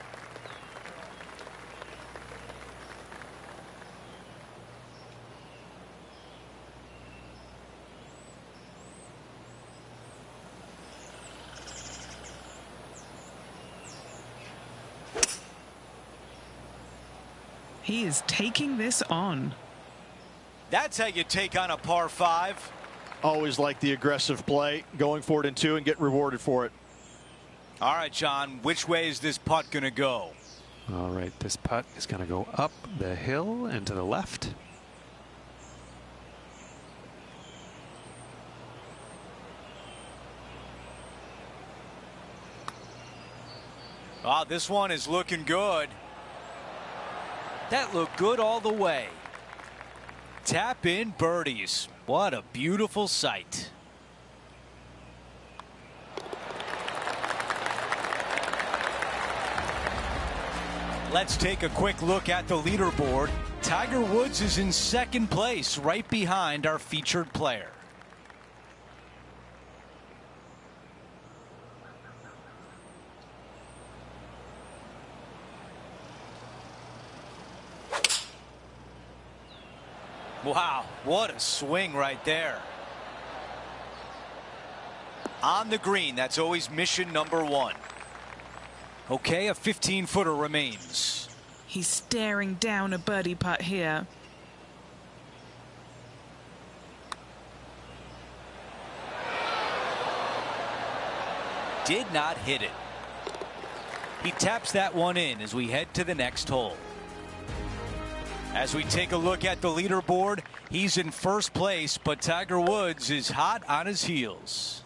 He is taking this on. That's how you take on a par 5. Always like the aggressive play, going for it in 2 and get rewarded for it. All right, John, which way is this putt going to go? All right, this putt is going to go up the hill and to the left. Oh, this one is looking good. That looked good all the way. Tap in birdies. What a beautiful sight. Let's take a quick look at the leaderboard. Tiger Woods is in second place, right behind our featured player. Wow, what a swing right there. On the green, that's always mission number 1. Okay, a 15-footer remains. He's staring down a birdie putt here. Did not hit it. He taps that one in as we head to the next hole. As we take a look at the leaderboard, he's in first place, but Tiger Woods is hot on his heels.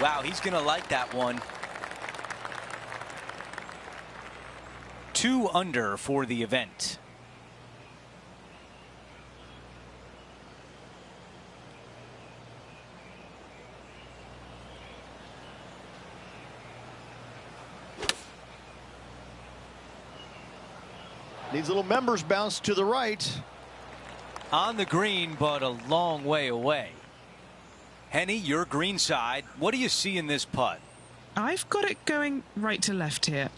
Wow, he's going to like that one. 2 under for the event. Needs a little members bounce to the right. On the green, but a long way away. Henny, your green side. What do you see in this putt? I've got it going right to left here.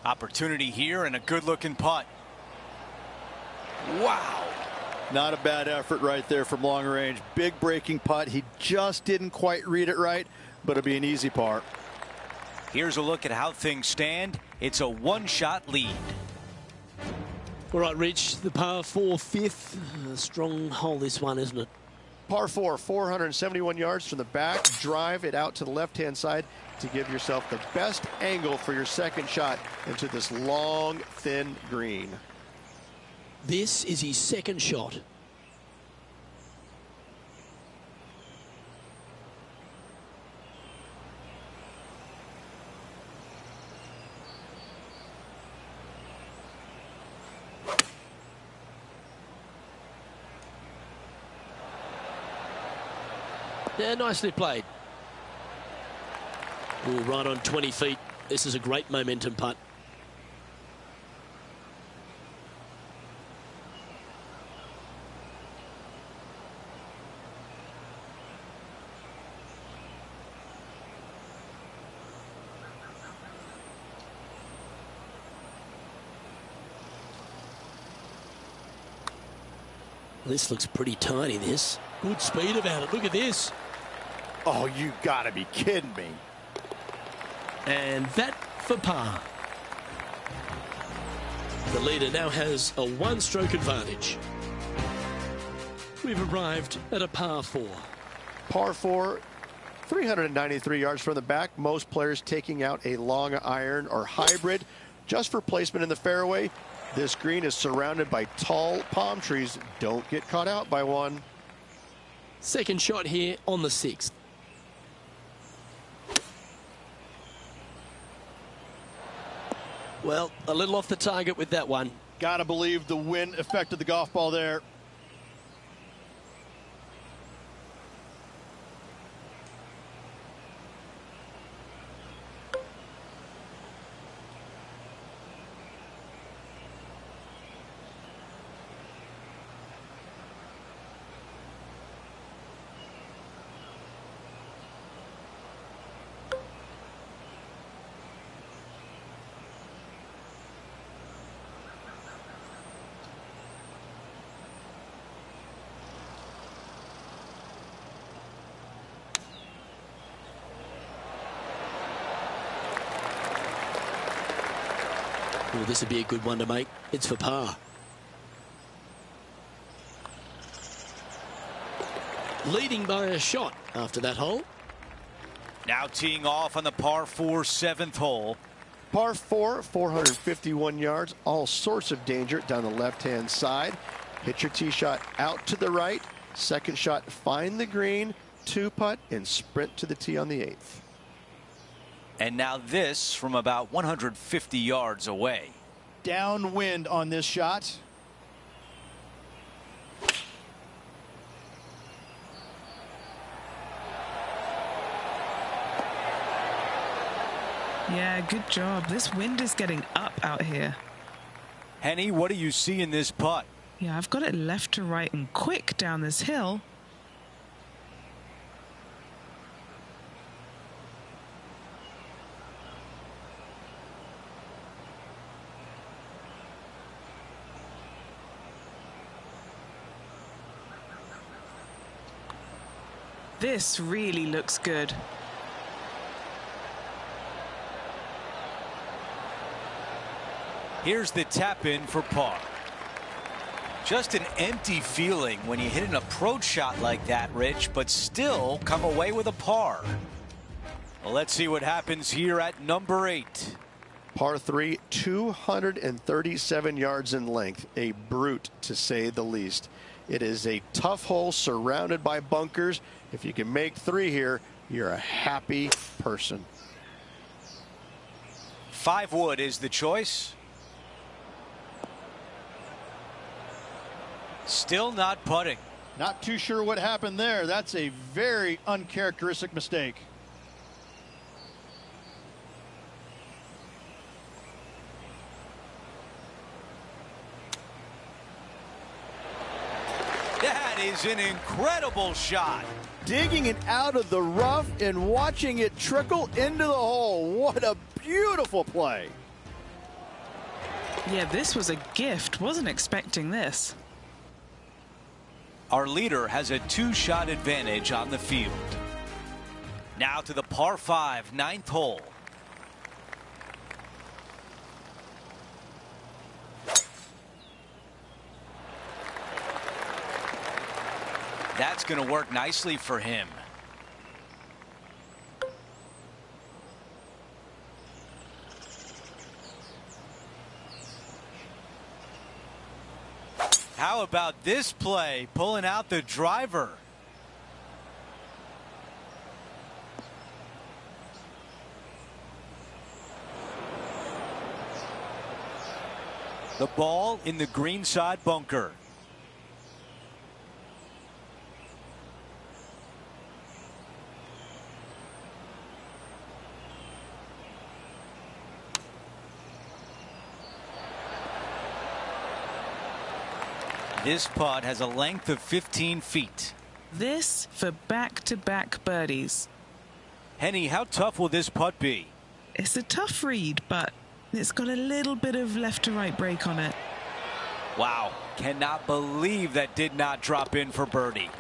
Opportunity here and a good-looking putt. Wow. Not a bad effort right there from long range. Big breaking putt. He just didn't quite read it right, but it'll be an easy par. Here's a look at how things stand. It's a one-shot lead. All right, Rich, the par 4 fifth. A strong hole, this one, isn't it? Par 4, 471 yards from the back. Drive it out to the left-hand side to give yourself the best angle for your second shot into this long, thin green. This is his second shot. Yeah, nicely played. Ooh, right on 20 feet. This is a great momentum putt. This looks pretty tiny, this. Good speed about it. Look at this. Oh, you gotta be kidding me. And that for par. The leader now has a one-stroke advantage. We've arrived at a par 4. Par 4, 393 yards from the back. Most players taking out a long iron or hybrid just for placement in the fairway. This green is surrounded by tall palm trees. Don't get caught out by one. Second shot here on the 6th. Well, a little off the target with that one. Gotta believe the wind affected the golf ball there. Oh, this would be a good one to make. It's for par. Leading by a shot after that hole. Now teeing off on the par 4 7th hole. Par 4, 451 yards. All sorts of danger down the left-hand side. Hit your tee shot out to the right. Second shot, find the green, 2-putt, and sprint to the tee on the 8th. And now this from about 150 yards away. Downwind on this shot. Yeah, good job. This wind is getting up out here. Henny, what do you see in this putt? Yeah, I've got it left to right and quick down this hill. This really looks good. Here's the tap in for par. Just an empty feeling when you hit an approach shot like that, Rich, but still come away with a par. Well, let's see what happens here at number 8. Par 3, 237 yards in length. A brute, to say the least. It is a tough hole surrounded by bunkers. If you can make 3 here, you're a happy person. 5 wood is the choice. Still not putting. Not too sure what happened there. That's a very uncharacteristic mistake. That is an incredible shot. Digging it out of the rough and watching it trickle into the hole. What a beautiful play. Yeah, this was a gift. Wasn't expecting this. Our leader has a 2-shot advantage on the field. Now to the par 5 9th hole. That's going to work nicely for him. How about this play, pulling out the driver? The ball in the green side bunker. This putt has a length of 15 feet. This for back-to-back birdies. Henny, how tough will this putt be? It's a tough read, but it's got a little bit of left-to-right break on it. Wow, cannot believe that did not drop in for birdie.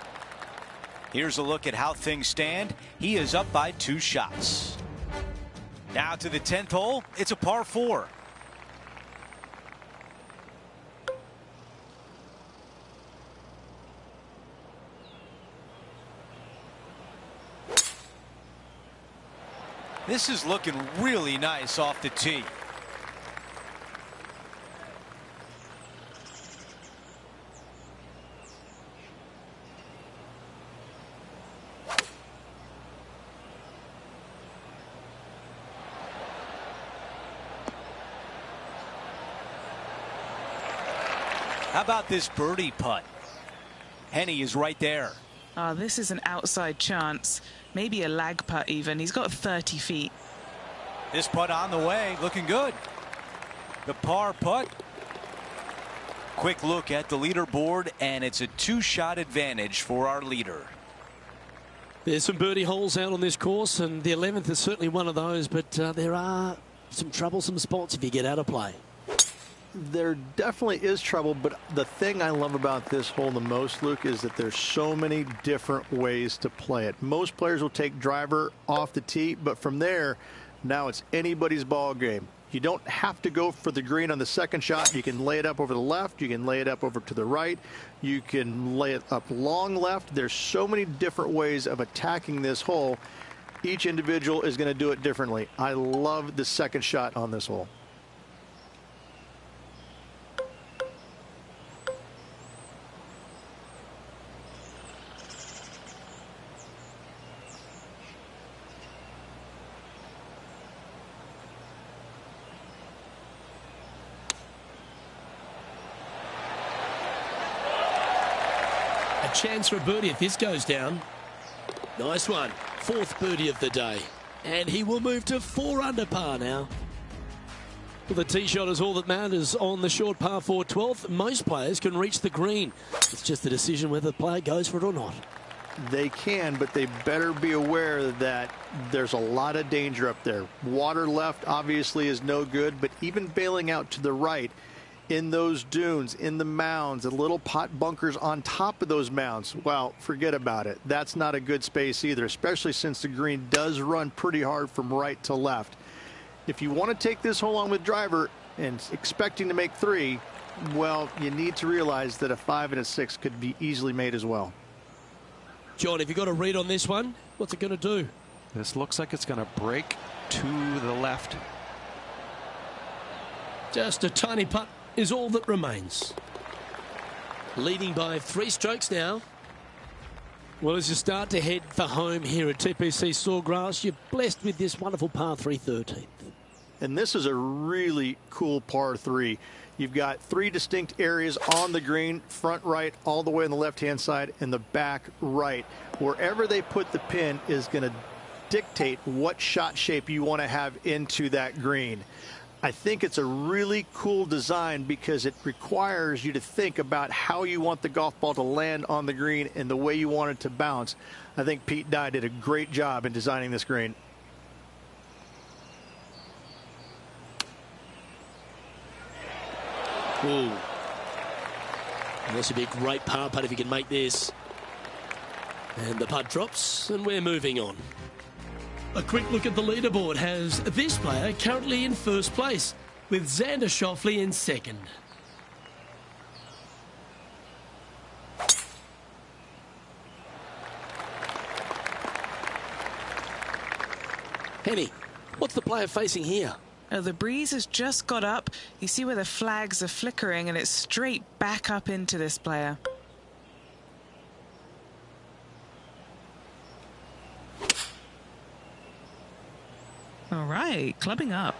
Here's a look at how things stand. He is up by 2 shots. Now to the 10th hole. It's a par 4. This is looking really nice off the tee. How about this birdie putt? Henny is right there. Oh, this is an outside chance. Maybe a lag putt even. He's got 30 feet. This putt on the way, looking good. The par putt. Quick look at the leaderboard, and it's a 2-shot advantage for our leader. There's some birdie holes out on this course, and the 11th is certainly one of those, but there are some troublesome spots if you get out of play. There definitely is trouble, but the thing I love about this hole the most, Luke, is that there's so many different ways to play it. Most players will take driver off the tee, but from there, now it's anybody's ball game. You don't have to go for the green on the second shot. You can lay it up over the left. You can lay it up over to the right. You can lay it up long left. There's so many different ways of attacking this hole. Each individual is going to do it differently. I love the second shot on this hole. Chance for a birdie if this goes down. Nice one. 4th birdie of the day. And he will move to 4 under par now. Well, the tee shot is all that matters on the short par 4 12th. Most players can reach the green. It's just a decision whether the player goes for it or not. They can, but they better be aware that there's a lot of danger up there. Water left obviously is no good, but even bailing out to the right in those dunes, in the mounds, the little pot bunkers on top of those mounds, well, forget about it. That's not a good space either, especially since the green does run pretty hard from right to left. If you want to take this hole on with driver and expecting to make 3, well, you need to realize that a 5 and a 6 could be easily made as well. John, have you got a read on this one? What's it going to do? This looks like it's going to break to the left. Just a tiny putt is all that remains. Leading by 3 strokes now. Well, as you start to head for home here at TPC Sawgrass, you're blessed with this wonderful par 3 13th. And this is a really cool par 3. You've got 3 distinct areas on the green, front right, all the way on the left-hand side, and the back right. Wherever they put the pin is going to dictate what shot shape you want to have into that green. I think it's a really cool design because it requires you to think about how you want the golf ball to land on the green and the way you want it to bounce. I think Pete Dye did a great job in designing this green. Ooh. This would be a great par putt if you can make this. And the putt drops, and we're moving on. A quick look at the leaderboard has this player currently in first place, with Xander Schauffele in second. Henny, what's the player facing here? Oh, the breeze has just got up. You see where the flags are flickering, and it's straight back up into this player. All right, clubbing up.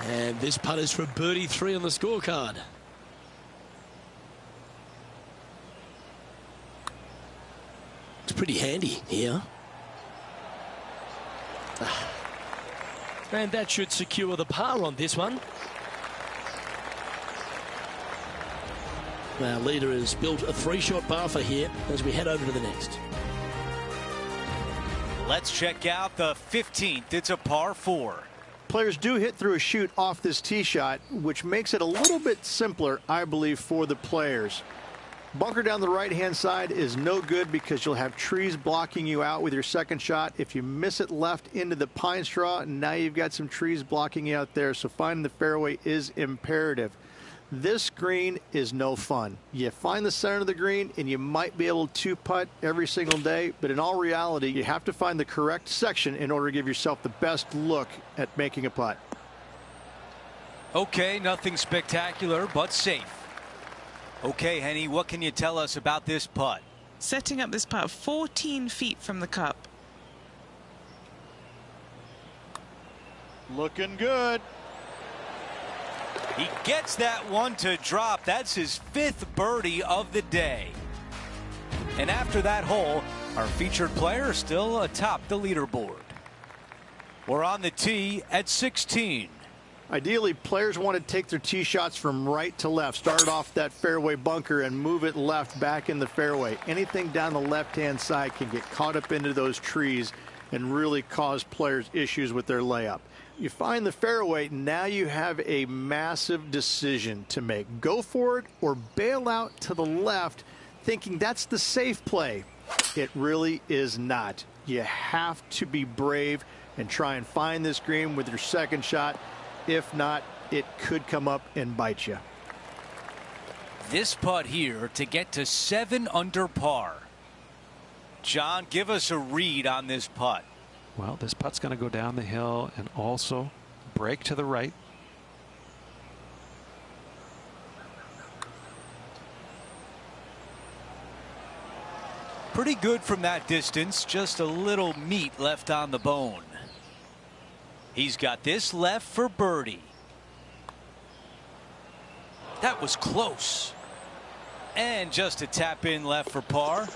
And this putt is for birdie 3 on the scorecard. It's pretty handy here. And that should secure the par on this one. Our leader has built a 3-shot par for here as we head over to the next. Let's check out the 15th. It's a par 4. Players do hit through a chute off this tee shot, which makes it a little bit simpler, I believe, for the players. Bunker down the right-hand side is no good because you'll have trees blocking you out with your second shot. If you miss it left into the pine straw, now you've got some trees blocking you out there, so finding the fairway is imperative. This green is no fun. You find the center of the green and you might be able to putt every single day, but in all reality, you have to find the correct section in order to give yourself the best look at making a putt. Okay, nothing spectacular, but safe. Okay, Henny, what can you tell us about this putt? Setting up this putt 14 feet from the cup. Looking good. He gets that one to drop. That's his 5th birdie of the day. And after that hole, our featured player is still atop the leaderboard. We're on the tee at 16. Ideally, players want to take their tee shots from right to left, start off that fairway bunker and move it left back in the fairway. Anything down the left-hand side can get caught up into those trees and really cause players issues with their layup. You find the fairway, now you have a massive decision to make. Go for it or bail out to the left, thinking that's the safe play. It really is not. You have to be brave and try and find this green with your second shot. If not, it could come up and bite you. This putt here to get to 7 under par. John, give us a read on this putt. Well, this putt's going to go down the hill and also break to the right. Pretty good from that distance, just a little meat left on the bone. He's got this left for birdie. That was close. And just a tap in left for par.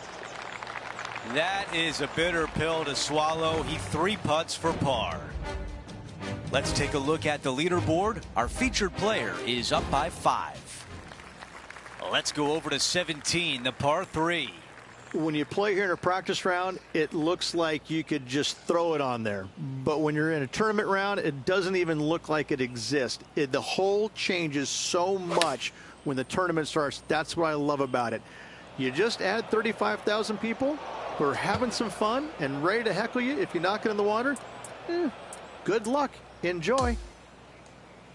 That is a bitter pill to swallow. He 3 putts for par. Let's take a look at the leaderboard. Our featured player is up by 5. Let's go over to 17, the par 3. When you play here in a practice round, it looks like you could just throw it on there. But when you're in a tournament round, it doesn't even look like it exists. The hole changes so much when the tournament starts. That's what I love about it. You just add 35,000 people who are having some fun and ready to heckle you if you knock it in the water. Good luck. Enjoy.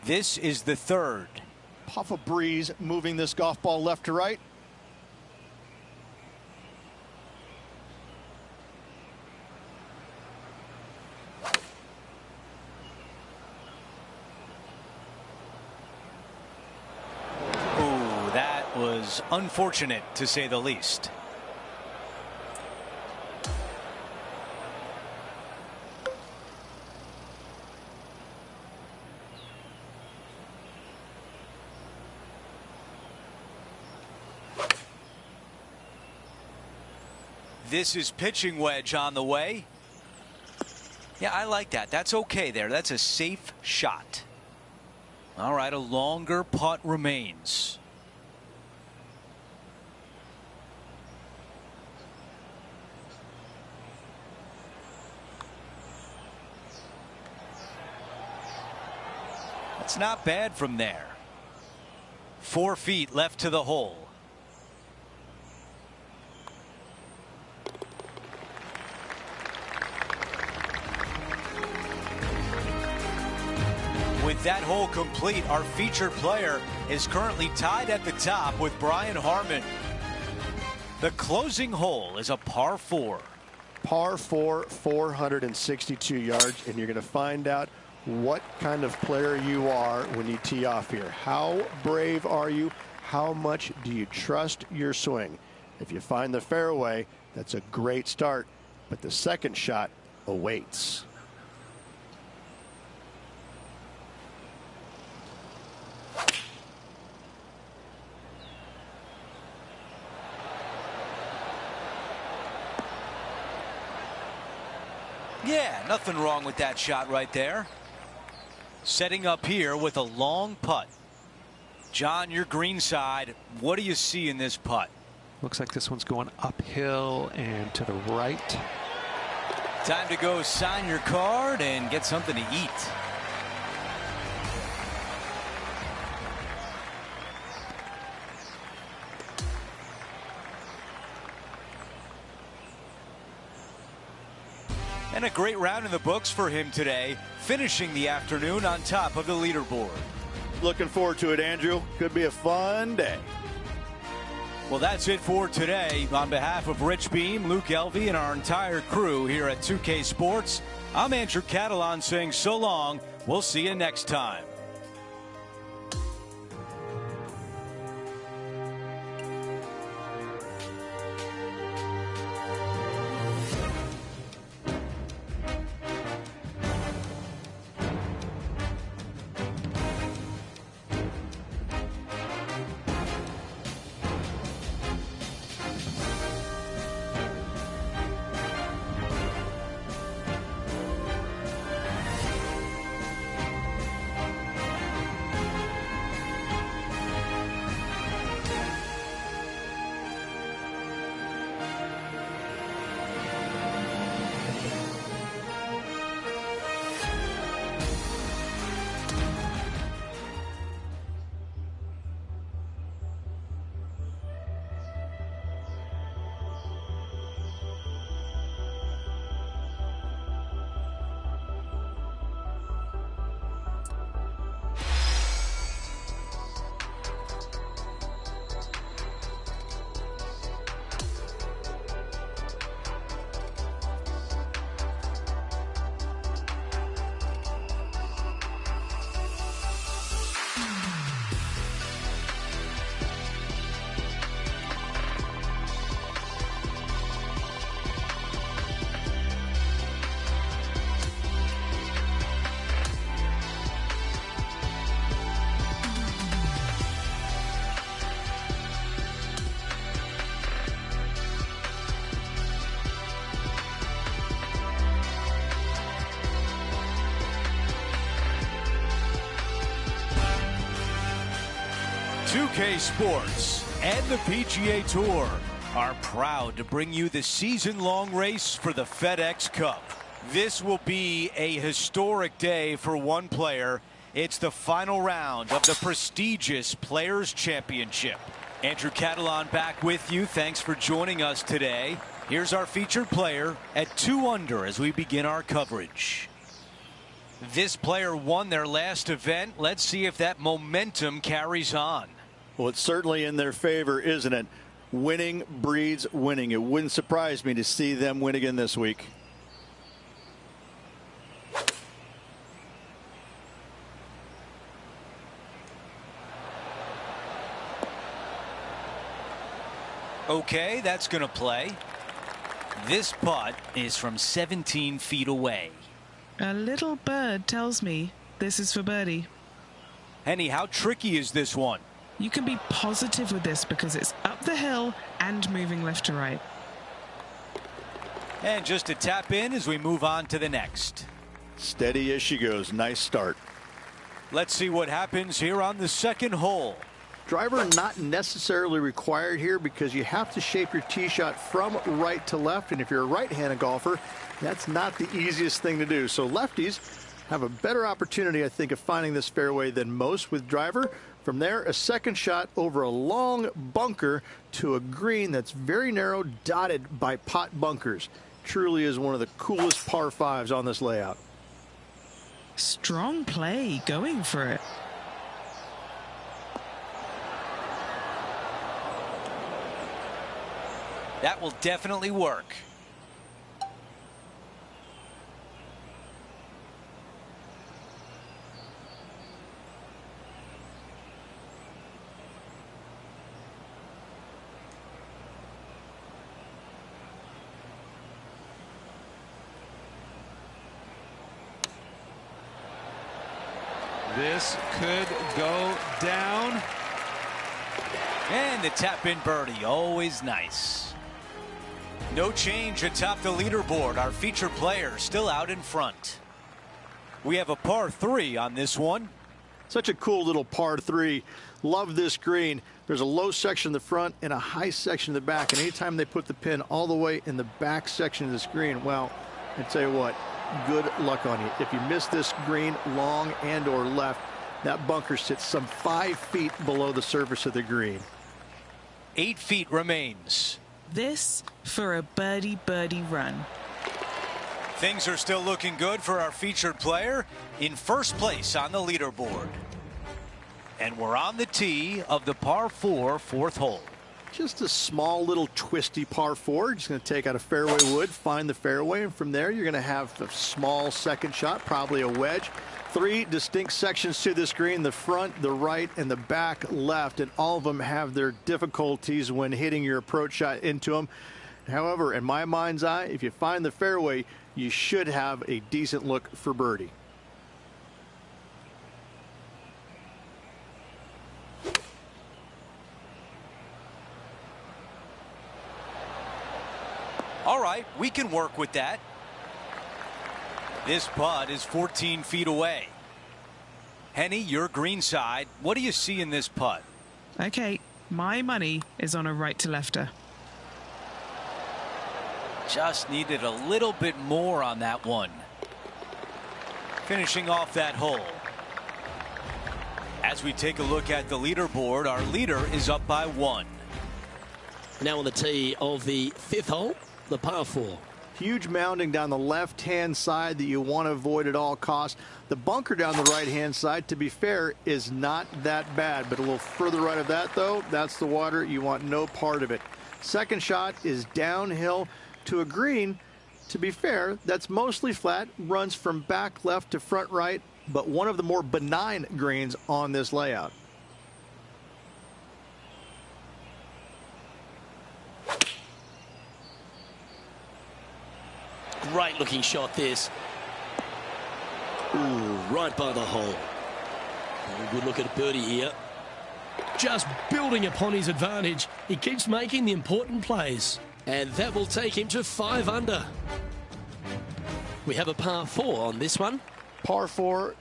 This is the 3rd. Puff of breeze moving this golf ball left to right. Was unfortunate, to say the least. This is pitching wedge on the way. Yeah, I like that. That's okay there. That's a safe shot. All right, a longer putt remains. It's not bad from there. 4 feet left to the hole. With that hole complete, our featured player is currently tied at the top with Brian Harman. The closing hole is a par 4. Par 4, 462 yards, and you're going to find out what kind of player you are when you tee off here. How brave are you? How much do you trust your swing? If you find the fairway, that's a great start, but the second shot awaits. Yeah, nothing wrong with that shot right there. Setting up here with a long putt. John, your green side, what do you see in this putt? Looks like this one's going uphill and to the right. Time to go sign your card and get something to eat. And a great round in the books for him today, finishing the afternoon on top of the leaderboard. Looking forward to it, Andrew. Could be a fun day. Well, that's it for today. On behalf of Rich Beam, Luke Elvey, and our entire crew here at 2K Sports, I'm Andrew Catalon saying so long. We'll see you next time. UK Sports and the PGA Tour are proud to bring you the season-long race for the FedEx Cup. This will be a historic day for one player. It's the final round of the prestigious Players' Championship. Andrew Catalon back with you. Thanks for joining us today. Here's our featured player at 2 under as we begin our coverage. This player won their last event. Let's see if that momentum carries on. Well, it's certainly in their favor, isn't it? Winning breeds winning. It wouldn't surprise me to see them win again this week. Okay, that's going to play. This putt is from 17 feet away. A little bird tells me this is for birdie. Henny, how tricky is this one? You can be positive with this because it's up the hill and moving left to right. And just a tap in as we move on to the next. Steady as she goes. Nice start. Let's see what happens here on the second hole. Driver not necessarily required here because you have to shape your tee shot from right to left. And if you're a right-handed golfer, that's not the easiest thing to do. So lefties have a better opportunity, I think, of finding this fairway than most with driver. From there, a second shot over a long bunker to a green that's very narrow, dotted by pot bunkers. Truly is one of the coolest par fives on this layout. Strong play, going for it. That will definitely work. This could go down. And the tap-in birdie, always nice. No change atop the leaderboard. Our featured player still out in front. We have a par 3 on this one. Such a cool little par 3. Love this green. There's a low section in the front and a high section in the back. And anytime they put the pin all the way in the back section of this green, well, I tell you what, good luck on you. If you miss this green long and or left, that bunker sits some 5 feet below the surface of the green. 8 feet remains. This for a birdie run. Things are still looking good for our featured player in first place on the leaderboard. And we're on the tee of the par 4 fourth hole. Just a small little twisty par 4. Just going to take out a fairway wood, find the fairway, and from there you're going to have a small second shot, probably a wedge. 3 distinct sections to this green, the front, the right, and the back left, and all of them have their difficulties when hitting your approach shot into them. However, in my mind's eye, if you find the fairway, you should have a decent look for birdie. All right, we can work with that. This putt is 14 feet away. Henny, your green side. What do you see in this putt? Okay, my money is on a right to lefter. Just needed a little bit more on that one. Finishing off that hole. As we take a look at the leaderboard, our leader is up by 1. Now on the tee of the 5th hole, the par 4. Huge mounding down the left-hand side that you want to avoid at all costs. The bunker down the right-hand side, to be fair, is not that bad. But a little further right of that, though, that's the water. You want no part of it. Second shot is downhill to a green. To be fair, that's mostly flat, runs from back left to front right, but one of the more benign greens on this layout. Great looking shot this. Ooh, right by the hole. Good look at birdie here. Just building upon his advantage. He keeps making the important plays. And that will take him to 5 under. We have a par 4 on this one. Par 4,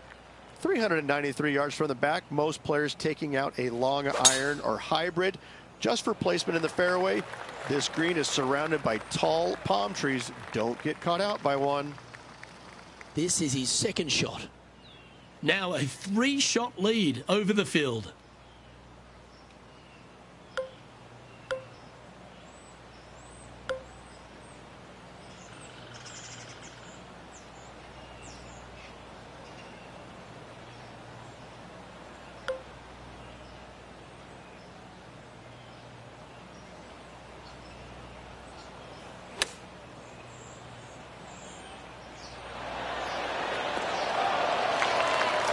393 yards from the back. Most players taking out a long iron or hybrid just for placement in the fairway. This green is surrounded by tall palm trees. Don't get caught out by one. This is his second shot. Now a 3-shot lead over the field.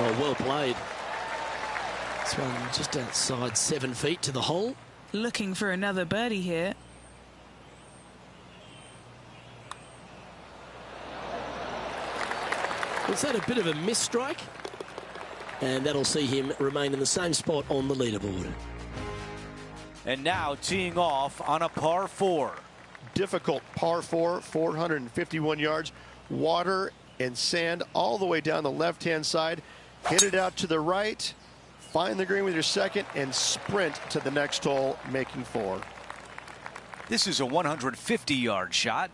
Oh, well played. This one just outside 7 feet to the hole. Looking for another birdie here. Was that a bit of a miss strike? And that'll see him remain in the same spot on the leaderboard. And now teeing off on a par 4. Difficult par 4, 451 yards. Water and sand all the way down the left-hand side. Hit it out to the right. Find the green with your second and sprint to the next hole, making 4. This is a 150-yard shot.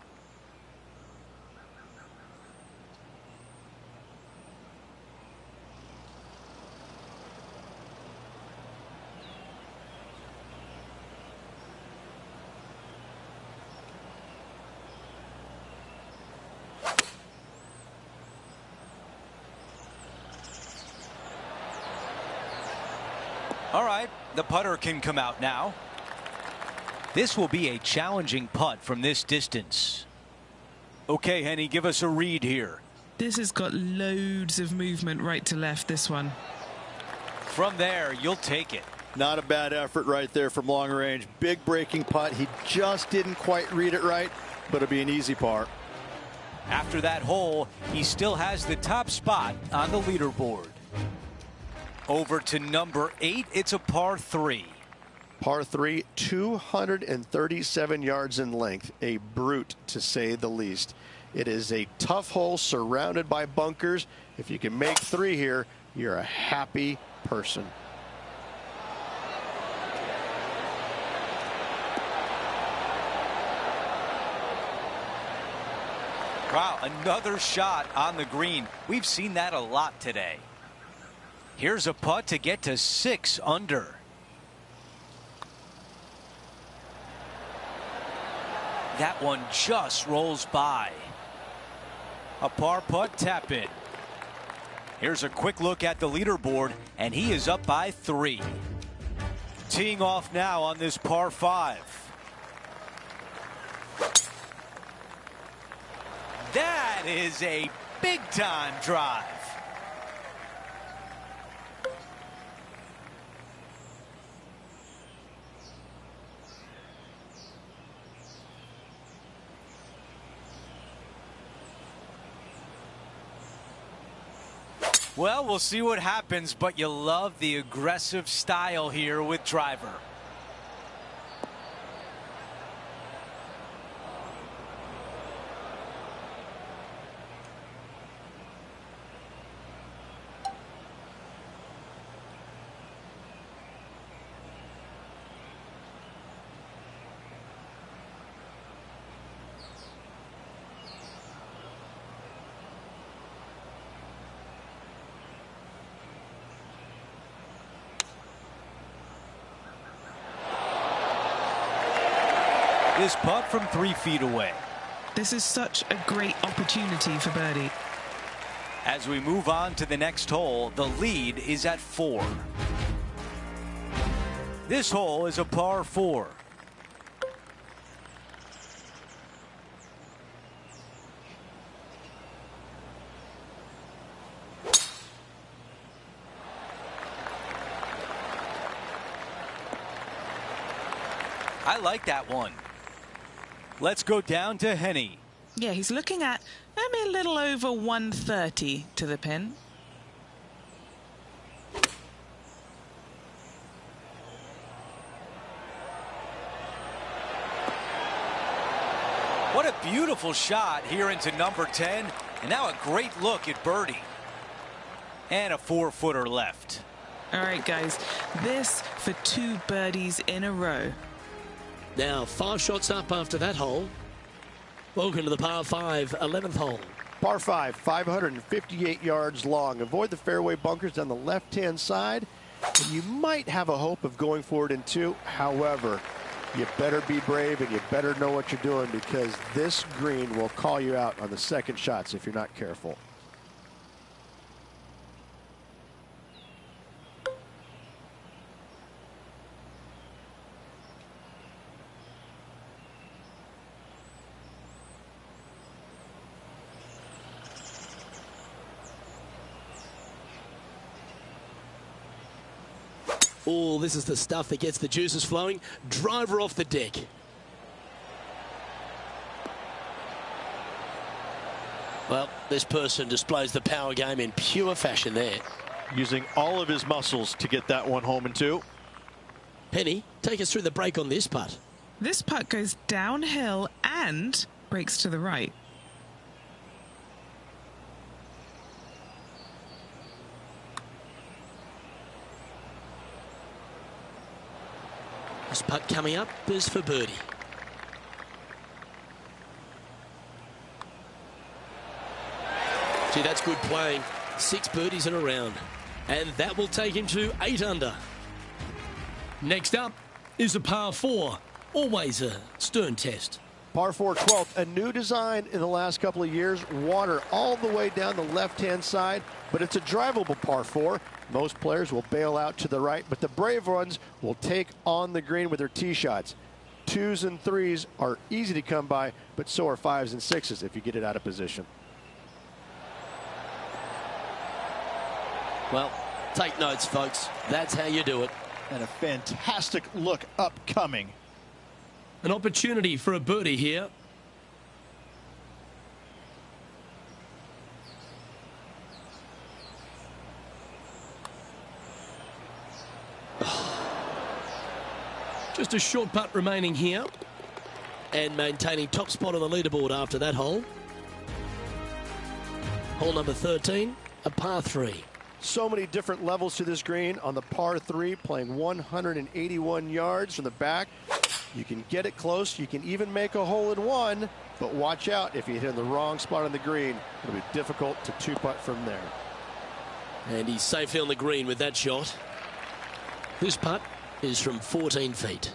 All right, the putter can come out now. This will be a challenging putt from this distance. Okay, Henny, give us a read here. This has got loads of movement right to left, this one. From there, you'll take it. Not a bad effort right there from long range. Big breaking putt. He just didn't quite read it right, but it'll be an easy par. After that hole, he still has the top spot on the leaderboard. Over to number 8. It's a par 3. Par 3, 237 yards in length. A brute, to say the least. It is a tough hole surrounded by bunkers. If you can make 3 here, you're a happy person. Wow, another shot on the green. We've seen that a lot today. Here's a putt to get to 6 under. That one just rolls by. A par putt tap in. Here's a quick look at the leaderboard, and he is up by 3. Teeing off now on this par 5. That is a big-time drive. Well, we'll see what happens, but you love the aggressive style here with driver. This putt from 3 feet away. This is such a great opportunity for birdie. As we move on to the next hole, the lead is at 4. This hole is a par 4. I like that one. Let's go down to Henny. Yeah, he's looking at maybe a little over 130 to the pin. What a beautiful shot here into number 10. And now a great look at birdie. And a 4-footer left. All right, guys, this for 2 birdies in a row. Now 5 shots up after that hole. Welcome to the par 5, 11th hole. Par 5, 558 yards long. Avoid the fairway bunkers down the left-hand side, and you might have a hope of going forward in 2. However, you better be brave and you better know what you're doing, because this green will call you out on the second shots if you're not careful. Oh, this is the stuff that gets the juices flowing. Driver off the deck. Well, this person displays the power game in pure fashion there. Using all of his muscles to get that one home in 2. Penny, take us through the break on this putt. This putt goes downhill and breaks to the right. This putt coming up is for birdie. See, that's good playing. 6 birdies in a round. And that will take him to 8 under. Next up is a par 4. Always a stern test. Par 4, 12th, a new design in the last couple of years. Water all the way down the left-hand side, but it's a drivable par 4. Most players will bail out to the right, but the brave ones will take on the green with their tee shots. 2s and 3s are easy to come by, but so are 5s and 6s if you get it out of position. Well, take notes, folks. That's how you do it. And a fantastic look upcoming. An opportunity for a birdie here. Just a short putt remaining here. And maintaining top spot on the leaderboard after that hole. Hole number 13, a par 3. So many different levels to this green. On the par 3, playing 181 yards from the back. You can get it close. You can even make a hole in one. But watch out, if you hit in the wrong spot on the green, it'll be difficult to two-putt from there. And he's safely on the green with that shot. This putt is from 14 feet.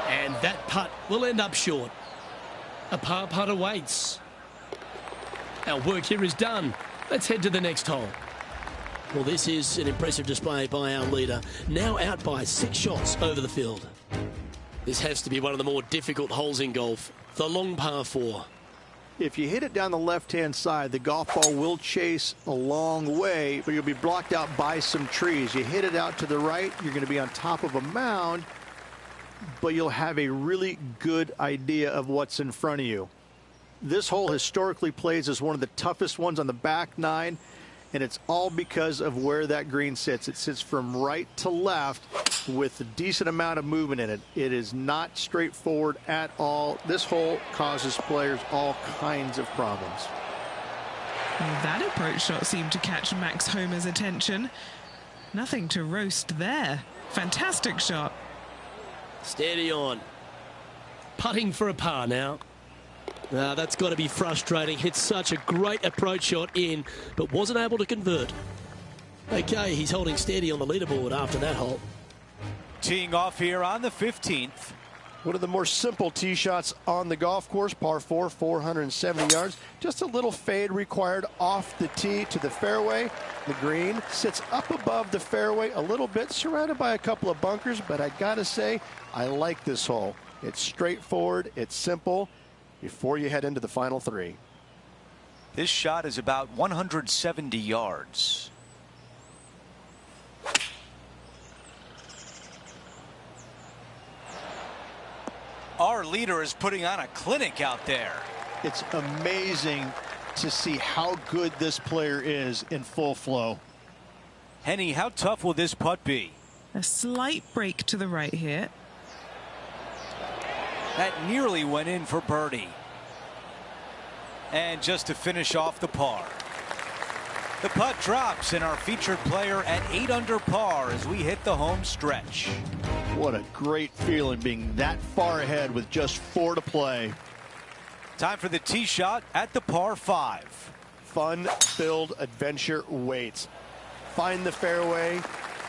And that putt will end up short. A par putt awaits. Our work here is done. Let's head to the next hole. Well, this is an impressive display by our leader. Now out by 6 shots over the field. This has to be one of the more difficult holes in golf. The long par 4. If you hit it down the left-hand side, the golf ball will chase a long way, but you'll be blocked out by some trees. You hit it out to the right, you're going to be on top of a mound, but you'll have a really good idea of what's in front of you. This hole historically plays as one of the toughest ones on the back 9, and it's all because of where that green sits. It sits from right to left with a decent amount of movement in it. It is not straightforward at all. This hole causes players all kinds of problems. Well, that approach shot seemed to catch Max Homa's attention. Nothing to roast there. Fantastic shot. Steady on. Putting for a par now. That's got to be frustrating. Hit such a great approach shot in, but wasn't able to convert. Okay, he's holding steady on the leaderboard after that hole. Teeing off here on the 15th. One of the more simple tee shots on the golf course, par 4, 470 yards. Just a little fade required off the tee to the fairway. The green sits up above the fairway a little bit, surrounded by a couple of bunkers, but I gotta say, I like this hole. It's straightforward, it's simple, before you head into the final 3. This shot is about 170 yards. Our leader is putting on a clinic out there. It's amazing to see how good this player is in full flow. Henny, how tough will this putt be? A slight break to the right here. That nearly went in for birdie. And just to finish off the par. The putt drops, and our featured player at 8 under par as we hit the home stretch. What a great feeling being that far ahead with just 4 to play. Time for the tee shot at the par 5. Fun-filled adventure waits. Find the fairway,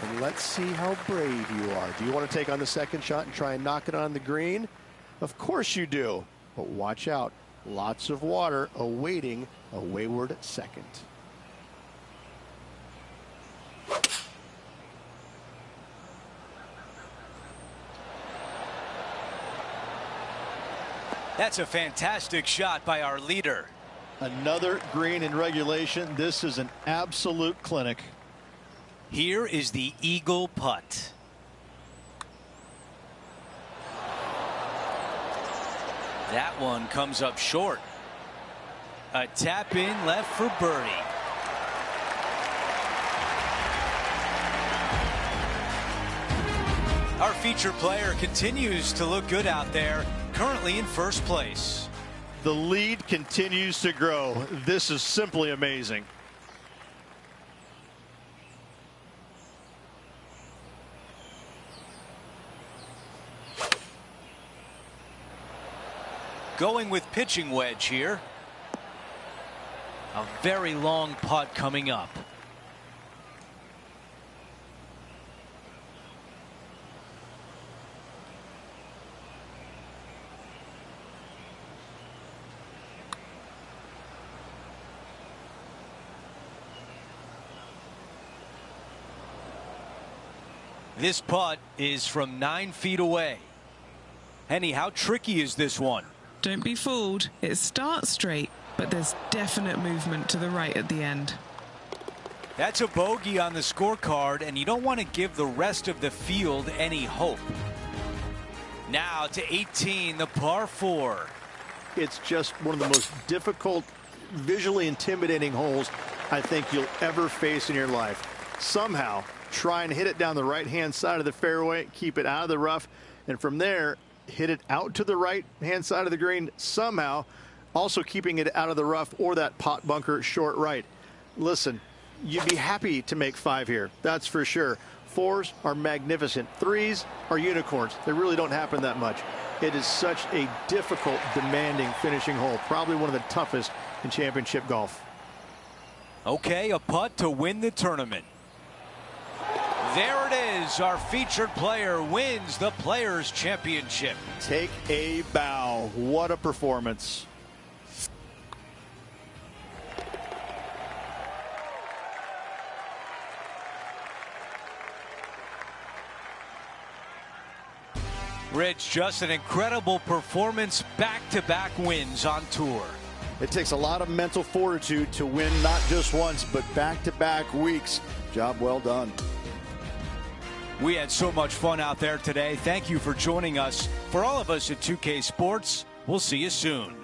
and let's see how brave you are. Do you want to take on the second shot and try and knock it on the green? Of course you do, but watch out. Lots of water awaiting a wayward second. That's a fantastic shot by our leader. Another green in regulation. This is an absolute clinic. Here is the eagle putt. That one comes up short. A tap in left for birdie. Our featured player continues to look good out there, currently in first place. The lead continues to grow. This is simply amazing. Going with pitching wedge here. A very long putt coming up. This putt is from 9 feet away. Henny, how tricky is this one? Don't be fooled. It starts straight, but there's definite movement to the right at the end. That's a bogey on the scorecard, and you don't want to give the rest of the field any hope. Now to 18, the par 4. It's just one of the most difficult, visually intimidating holes I think you'll ever face in your life. Somehow try and hit it down the right-hand side of the fairway, keep it out of the rough, and from there hit it out to the right-hand side of the green, somehow also keeping it out of the rough or that pot bunker short right. Listen, you'd be happy to make 5 here, that's for sure. 4s are magnificent. 3s are unicorns. They really don't happen that much. It is such a difficult, demanding finishing hole, probably one of the toughest in championship golf. Okay, a putt to win the tournament. There it is. Our featured player wins the Players' Championship. Take a bow. What a performance. Rich, just an incredible performance, back-to-back wins on tour. It takes a lot of mental fortitude to win not just once, but back-to-back weeks. Job well done. We had so much fun out there today. Thank you for joining us. For all of us at 2K Sports, we'll see you soon.